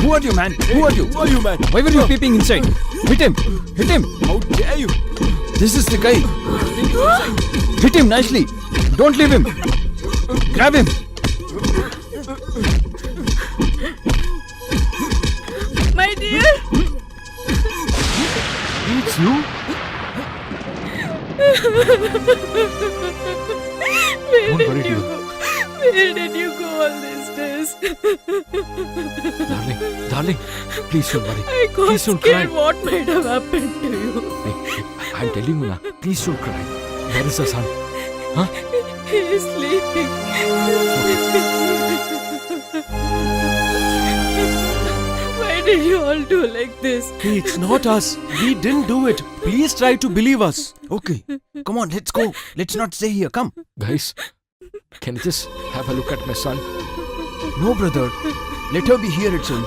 Who are you, man? Who are you? Who are you, man? Why were you peeping inside? Hit him. Hit him. How dare you? This is the guy. Hit him nicely. Don't leave him. Grab him. My dear. It's you? Where Don't worry, did you dear. go? Where did you go all these days? Darling, please don't worry. I got Please don't cry. scared what might have happened to you. Hey, I'm telling you now, please don't cry. Where is the son? He is sleeping. Why did you all do like this? Hey, it's not us. We didn't do it. Please try to believe us. Okay. Come on, let's go. Let's not stay here. Come. Guys, can you just have a look at my son? No, brother. Let her be here itself.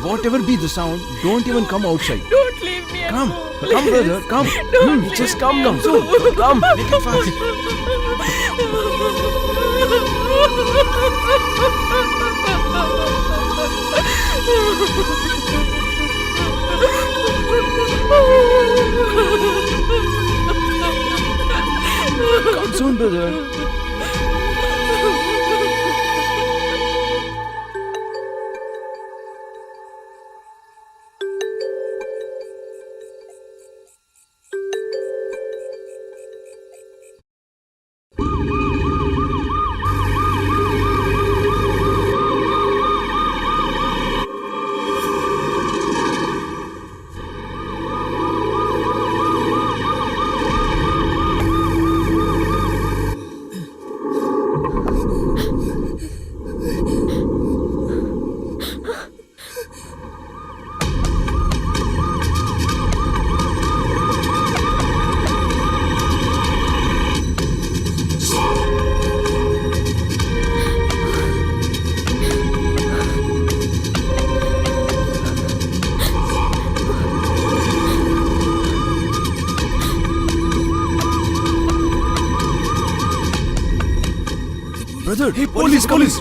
Whatever be the sound, don't even come outside. Don't leave me Come. alone. Come, brother. Come. Don't leave Just me come now. alone. Come. Make it fast. Come soon, brother. Brother, hey, police, police.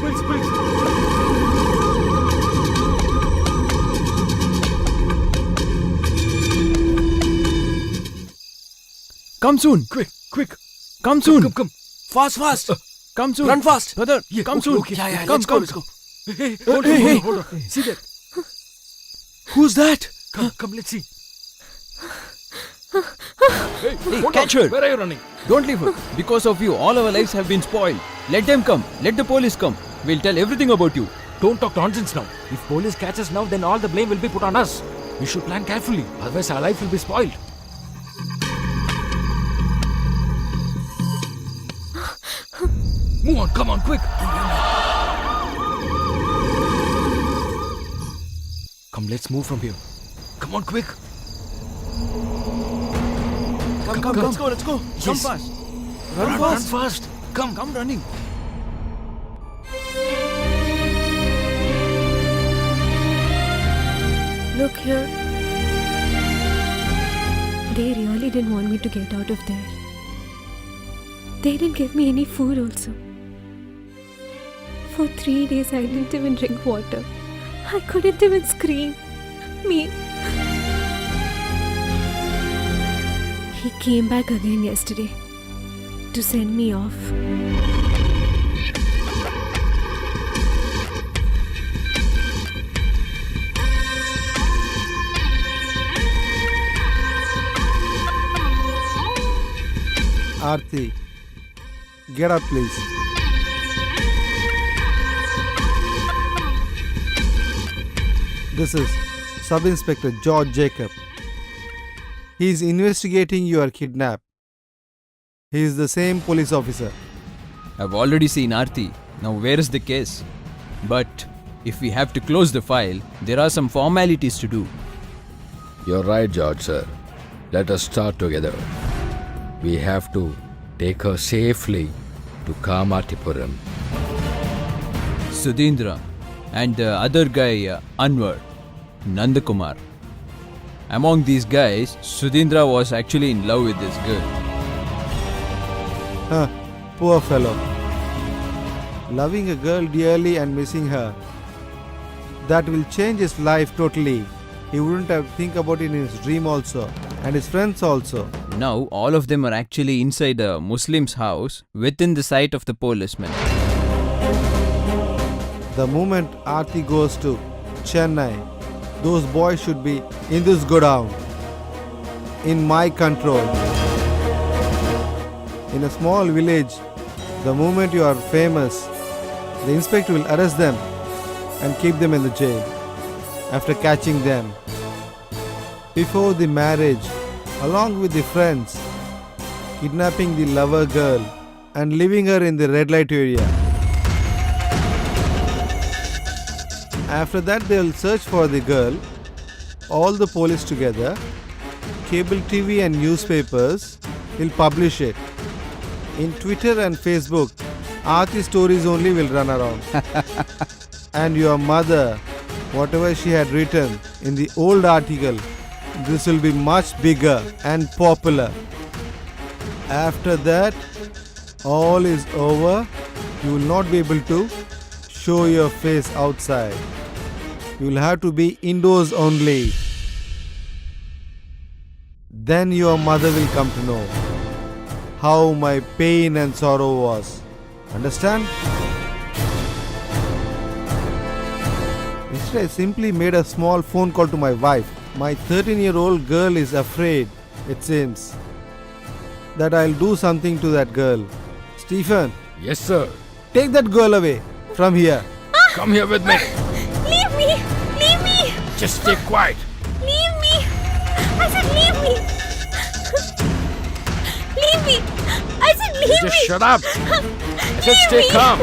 Come soon. Quick, quick. Come soon. Come. Fast, fast. Come soon. Run fast. Brother, Yeah, come okay, soon. okay. Yeah, Come, let's go, come. let's go. Hey, hold on. See that? Who's that? Come, let's see. Hey, Hold catch on. her. Where are you running? Don't leave her. Because of you, all our lives have been spoiled. Let them come. Let the police come. We'll tell everything about you. Don't talk nonsense now. If police catch us now, then all the blame will be put on us. We should plan carefully. Otherwise, our life will be spoiled. Move on, come on, quick. Come, let's move from here. Come on, quick. Come, let's go, let's go. Yes. Come fast. Run fast. Come. Come running. Look here. They really didn't want me to get out of there. They didn't give me any food also. For 3 days I didn't even drink water. I couldn't even scream. Me. He came back again yesterday to send me off. Aarti, get up please. This is Sub-Inspector George Jacob. He is investigating your kidnap. He is the same police officer. I've already seen Aarti. Now where is the case? But if we have to close the file, there are some formalities to do. You're right, George, sir. Let us start together. We have to take her safely to Kamatipuram. Sudhindra and the other guy, Anwar, Nandakumar. Among these guys, Sudhindra was actually in love with this girl. Huh, poor fellow. Loving a girl dearly and missing her. That will change his life totally. He wouldn't have think about it in his dream also. And his friends also. Now, all of them are actually inside a Muslim's house within the sight of the policeman. The moment Aarti goes to Chennai, those boys should be in this godown. In my control. In a small village, the moment you are famous, the inspector will arrest them and keep them in the jail. After catching them, before the marriage, along with the friends, kidnapping the lover girl and leaving her in the red light area. After that, they will search for the girl, all the police together, cable TV and newspapers will publish it. In Twitter and Facebook, Aarti stories only will run around. And your mother, whatever she had written in the old article, this will be much bigger and popular. After that, all is over. You will not be able to show your face outside. You will have to be indoors only. Then your mother will come to know how my pain and sorrow was. Understand? Instead, I simply made a small phone call to my wife. My 13-year-old girl is afraid, it seems, that I'll do something to that girl. Stephen, Yes, sir. take that girl away from here. Come here with me. Leave me! Leave me! Just stay quiet. Leave me! I said leave me! Leave me! I said leave Just me! shut up. I said stay me. calm.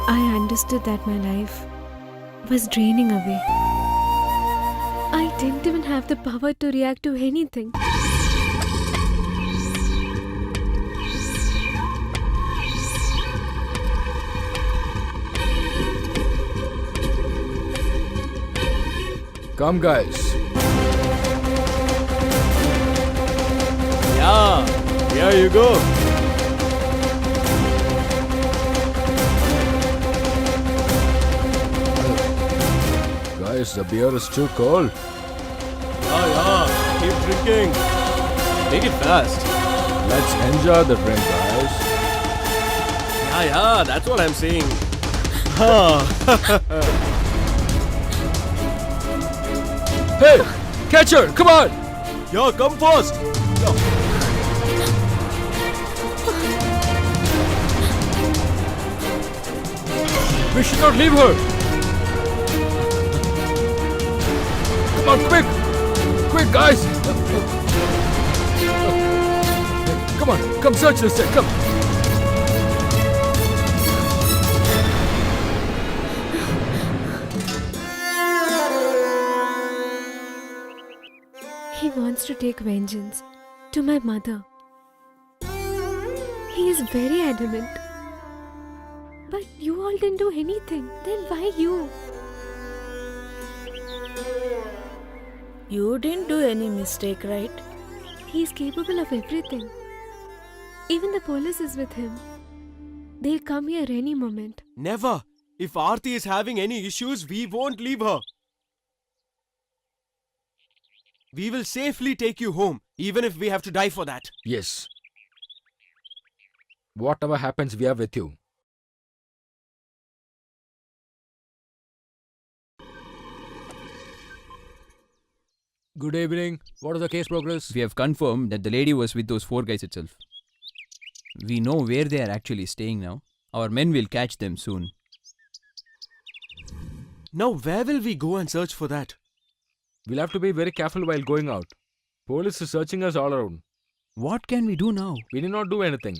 I understood that my life was draining away. I didn't even have the power to react to anything. Come, guys. Yeah, here you go. Guys, the beer is too cold. Yeah, keep drinking. Take it fast. Let's enjoy the drink, guys. Yeah, that's what I'm saying. Hey, catch her! Come on! Yo, come fast. We should not leave her. Come on, quick! Quick, guys! Come on, come search this thing, come! He wants to take vengeance to my mother. He is very adamant. But you all didn't do anything. Then why you? You didn't do any mistake, right? He is capable of everything. Even the police is with him. They'll come here any moment. Never. If Aarti is having any issues, we won't leave her. We will safely take you home, even if we have to die for that. Yes. Whatever happens, we are with you. Good evening. What is the case progress? We have confirmed that the lady was with those 4 guys itself. We know where they are actually staying now. Our men will catch them soon. Now, where will we go and search for that? We'll have to be very careful while going out. Police is searching us all around. What can we do now? We need not do anything.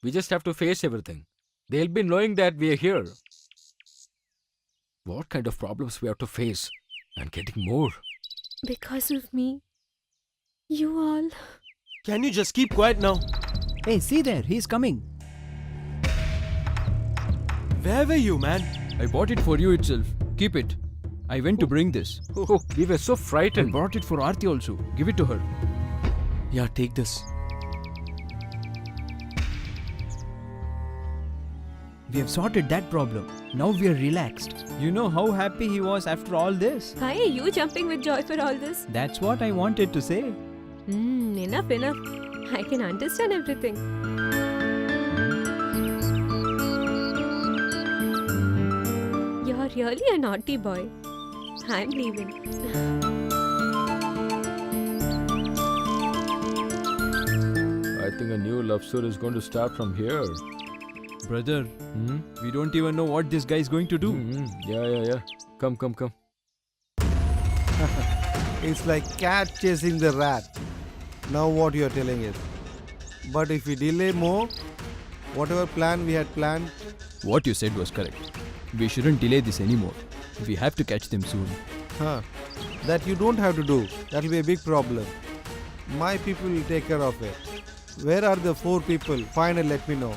We just have to face everything. They'll be knowing that we are here. What kind of problems we have to face? And getting more. Because of me. You all. Can you just keep quiet now? Hey, see there, he's coming. Where were you, man? I bought it for you itself. Keep it. I went to bring this. Oh, we were so I frightened. brought it for Aarti also. Give it to her. Yeah, take this. We have sorted that problem. Now we are relaxed. You know how happy he was after all this? Why are you jumping with joy for all this? That's what I wanted to say. Enough. I can understand everything. You're really a naughty boy. I'm leaving. I think a new love story is going to start from here. Brother, we don't even know what this guy is going to do. Yeah. Come. It's like cat chasing the rat. Now what you are telling is. But if we delay more, whatever plan we had planned, What you said was correct. We shouldn't delay this anymore. We have to catch them soon. that you don't have to do. That will be a big problem. My people will take care of it. Where are the 4 people? Find and let me know.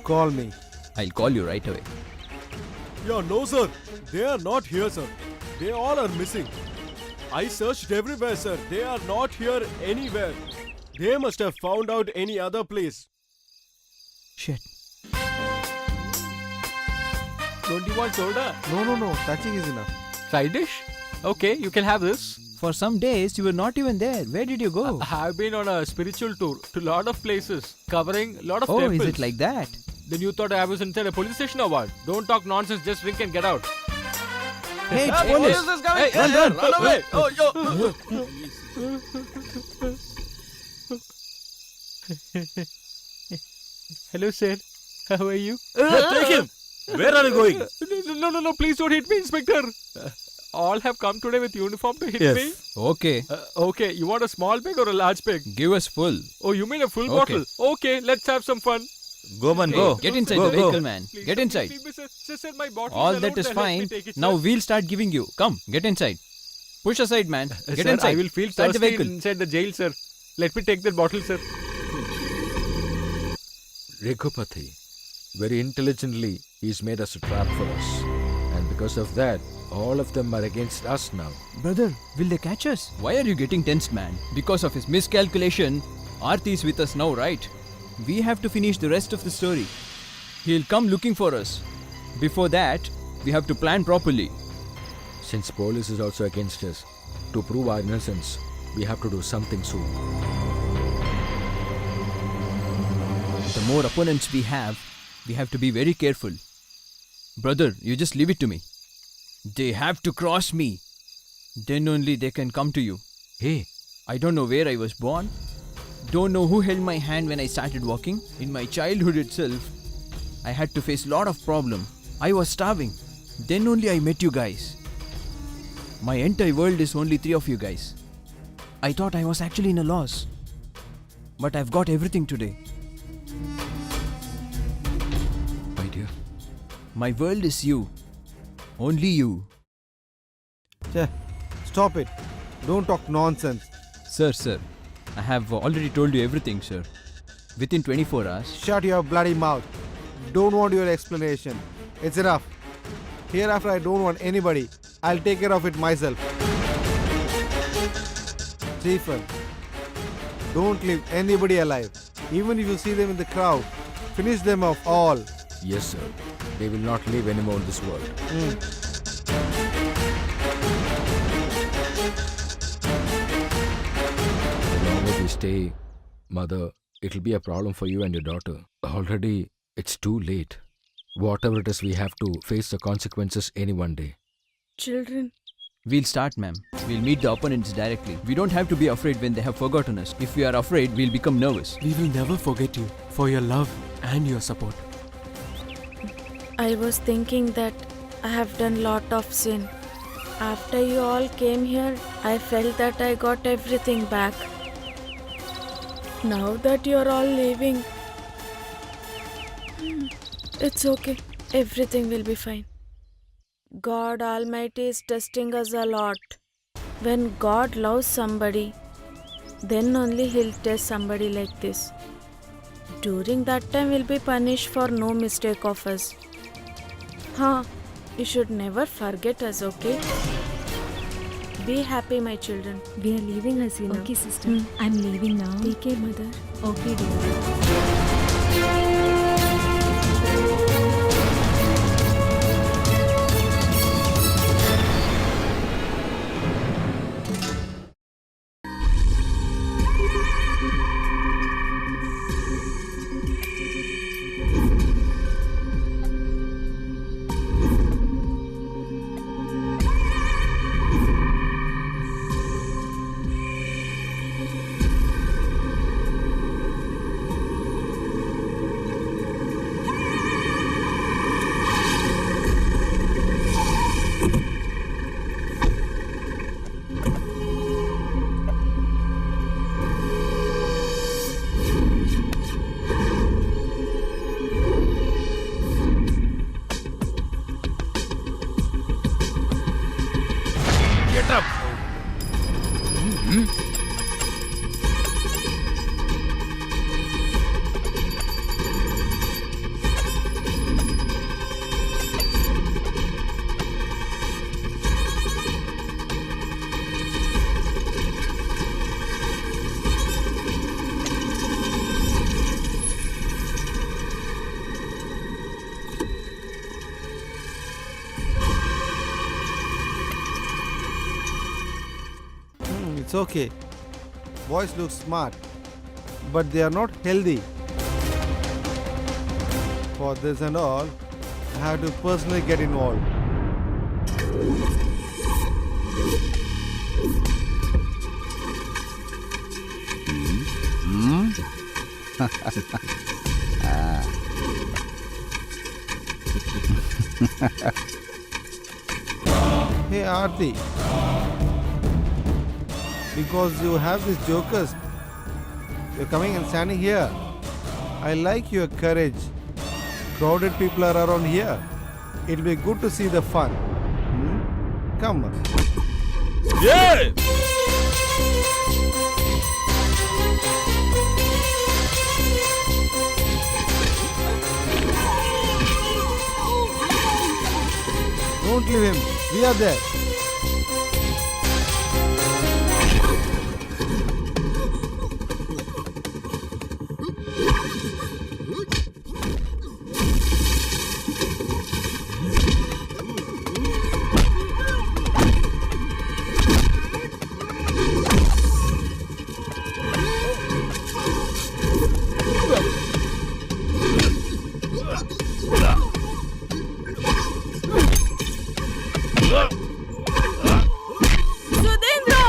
Call me. I'll call you right away. Yeah, no, sir. They are not here, sir. They all are missing. I searched everywhere, sir. They are not here anywhere. They must have found out any other place. Shit. Don't you want soda? No. Touching is enough. Side dish? Okay, you can have this. For some days, you were not even there. Where did you go? I've been on a spiritual tour to a lot of places, covering a lot of Oh, temples. is it like that? Then you thought I was inside a police station or what? Don't talk nonsense, just drink and get out. Hey, it's police! Hey, Run away! Oh, yo! Hello, sir. How are you? Take him! Where are you going? No, please don't hit me, Inspector. All have come today with uniform to hit me. Okay, Okay, you want a small pig or a large pig? give us full. Oh, you mean a full Okay. bottle? Okay, let's have some fun. Go, man, Hey, go. get inside Go, the go. vehicle, man. Please, Get sir, inside. please, sir, my bottle All is that alone, is sir. Let me fine. take it, Now sir. we'll start giving you. Come, get inside. Push aside, man. Get Sir, inside. I will feel Start the thirsty vehicle. inside the jail, sir. Let me take that bottle, sir. Raghupati, very intelligently, he's made us a trap for us. And because of that, All of them are against us now. Brother, will they catch us? Why are you getting tensed, man? Because of his miscalculation, Aarti is with us now, right? We have to finish the rest of the story. He'll come looking for us. Before that, we have to plan properly. Since police is also against us, to prove our innocence, we have to do something soon. The more opponents we have to be very careful. Brother, you just leave it to me. They have to cross me. Then only they can come to you. Hey, I don't know where I was born. Don't know who held my hand when I started walking. In my childhood itself, I had to face lot of problem. I was starving. Then only I met you guys. My entire world is only 3 of you guys. I thought I was actually in a loss. But I've got everything today. my dear. My world is you. Only you. Cheh, stop it. Don't talk nonsense. Sir. I have already told you everything, sir. Within 24 hours. Shut your bloody mouth. Don't want your explanation. It's enough. Hereafter, I don't want anybody. I'll take care of it myself. Stephen, don't leave anybody alive. Even if you see them in the crowd, finish them off all. Yes, sir. They will not live anymore in this world. The longer we stay, Mother, it'll be a problem for you and your daughter. Already, it's too late. Whatever it is, we have to face the consequences any one day. Children, We'll start, ma'am. We'll meet the opponents directly. We don't have to be afraid when they have forgotten us. If we are afraid, we'll become nervous. We will never forget you for your love and your support. I was thinking that I have done lot of sin. After you all came here, I felt that I got everything back. Now that you're all leaving, it's okay. Everything will be fine. God Almighty is testing us a lot. When God loves somebody, then only He'll test somebody like this. During that time, we'll be punished for no mistake of us. You should never forget us, okay? Be happy, my children. We are leaving, Hasina. Okay, sister. I'm leaving now. Take care, mother. Okay, dear. Get up! It's okay. Boys look smart, but they are not healthy. For this and all, I have to personally get involved. Hey Aarti, because you have these jokers, you're coming and standing here. I like your courage. Crowded people are around here. It'll be good to see the fun. Come on. Yeah! Don't leave him. We are there. Sudhendra!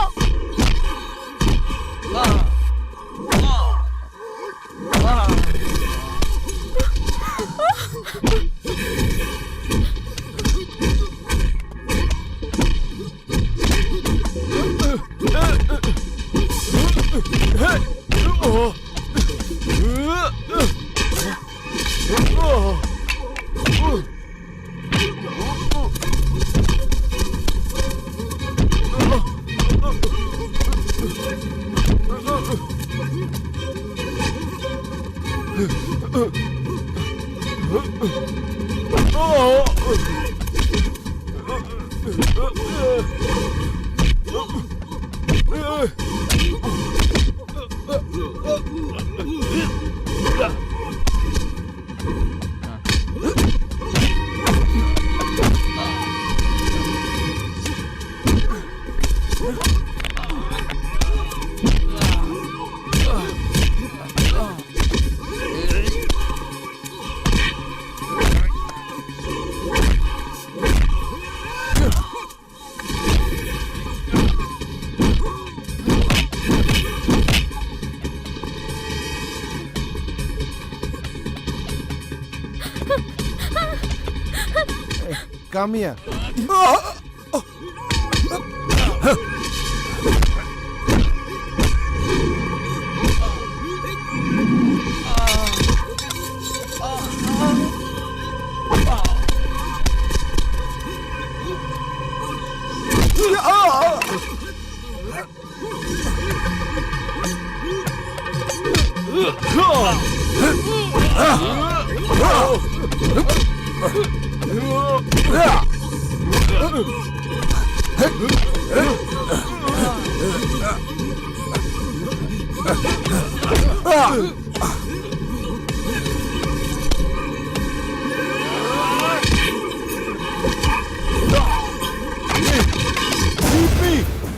Come here.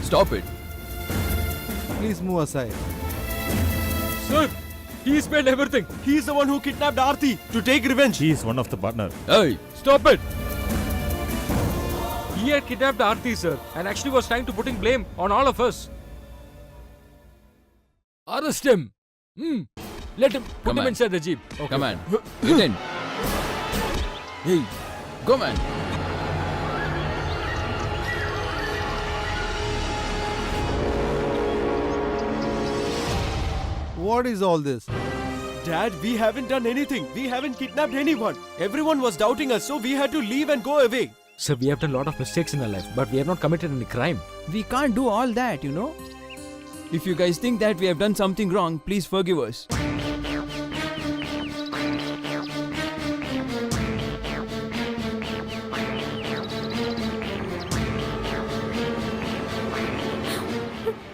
Stop it. Please move aside. Sir, he spent everything. He's the one who kidnapped Aarti to take revenge. He is one of the partner. Hey, Stop it! He had kidnapped Aarti, sir, and actually was trying to putting blame on all of us. Arrest him! Let him put Come him on. inside the jeep. Okay. come on. Get in. Hey, go man. What is all this? Dad, we haven't done anything. We haven't kidnapped anyone. Everyone was doubting us, so we had to leave and go away. Sir, we have done a lot of mistakes in our life, but we have not committed any crime. We can't do all that, you know. If you guys think that we have done something wrong, please forgive us.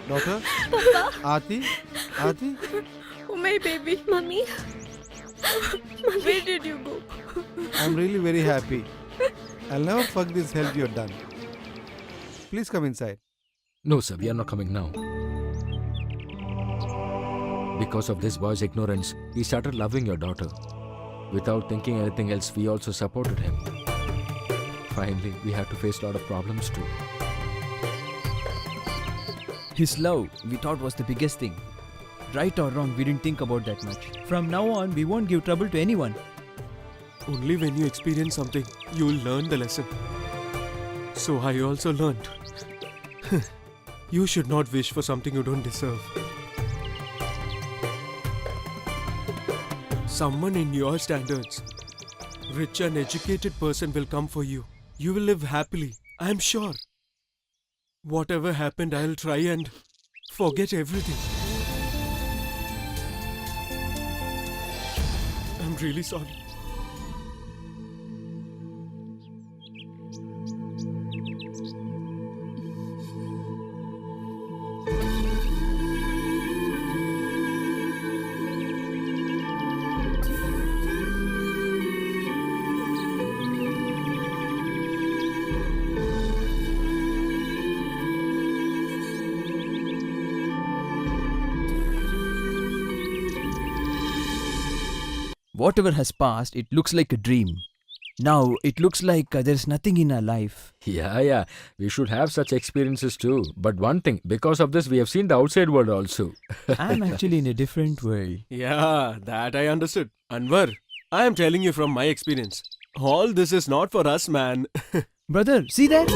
Daughter? Aarti? Aarti? Oh, my baby. Mummy. Where did you go? I'm really very happy. I'll never forget this help you have done. Please come inside. No, sir, we are not coming now. Because of this boy's ignorance, he started loving your daughter. Without thinking anything else, we also supported him. Finally, we had to face a lot of problems too. His love, we thought, was the biggest thing. Right or wrong, we didn't think about that much. From now on, we won't give trouble to anyone. Only when you experience something, you will learn the lesson. So I also learned. You should not wish for something you don't deserve. Someone in your standards, rich and educated person will come for you. You will live happily, I am sure. Whatever happened, I'll try and forget everything. I'm really sorry. whatever has passed, it looks like a dream. Now it looks like there's nothing in our life. Yeah. We should have such experiences too. But one thing, because of this, we have seen the outside world also. I'm actually in a different world. Yeah, that I understood. Anwar, I am telling you from my experience. All this is not for us, man. Brother, see that?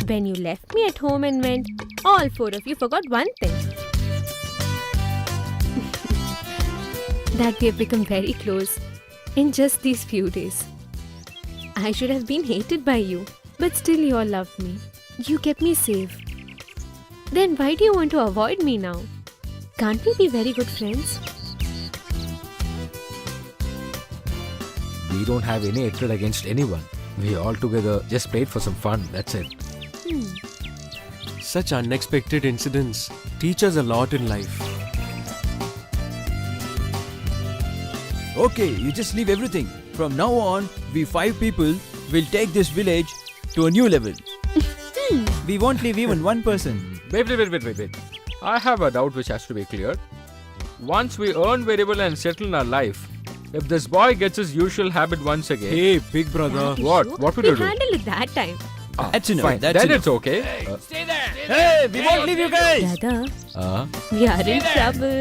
When you left me at home and went, all four of you forgot one thing. That we have become very close in just these few days. I should have been hated by you, but still you all loved me. You kept me safe. Then why do you want to avoid me now? Can't we be very good friends? We don't have any hatred against anyone. We all together just played for some fun. That's it. Such unexpected incidents teach us a lot in life. Okay, you just leave everything. From now on, we 5 people will take this village to a new level. We won't leave even one person. Wait. I have a doubt which has to be cleared. Once we earn very well and settle in our life, if this boy gets his usual habit once again, Hey, big brother. What? What would we you do? handle it that time. That's enough. Fine. That's Then enough. it's okay. Hey, we won't leave you guys. Brother, we are in trouble.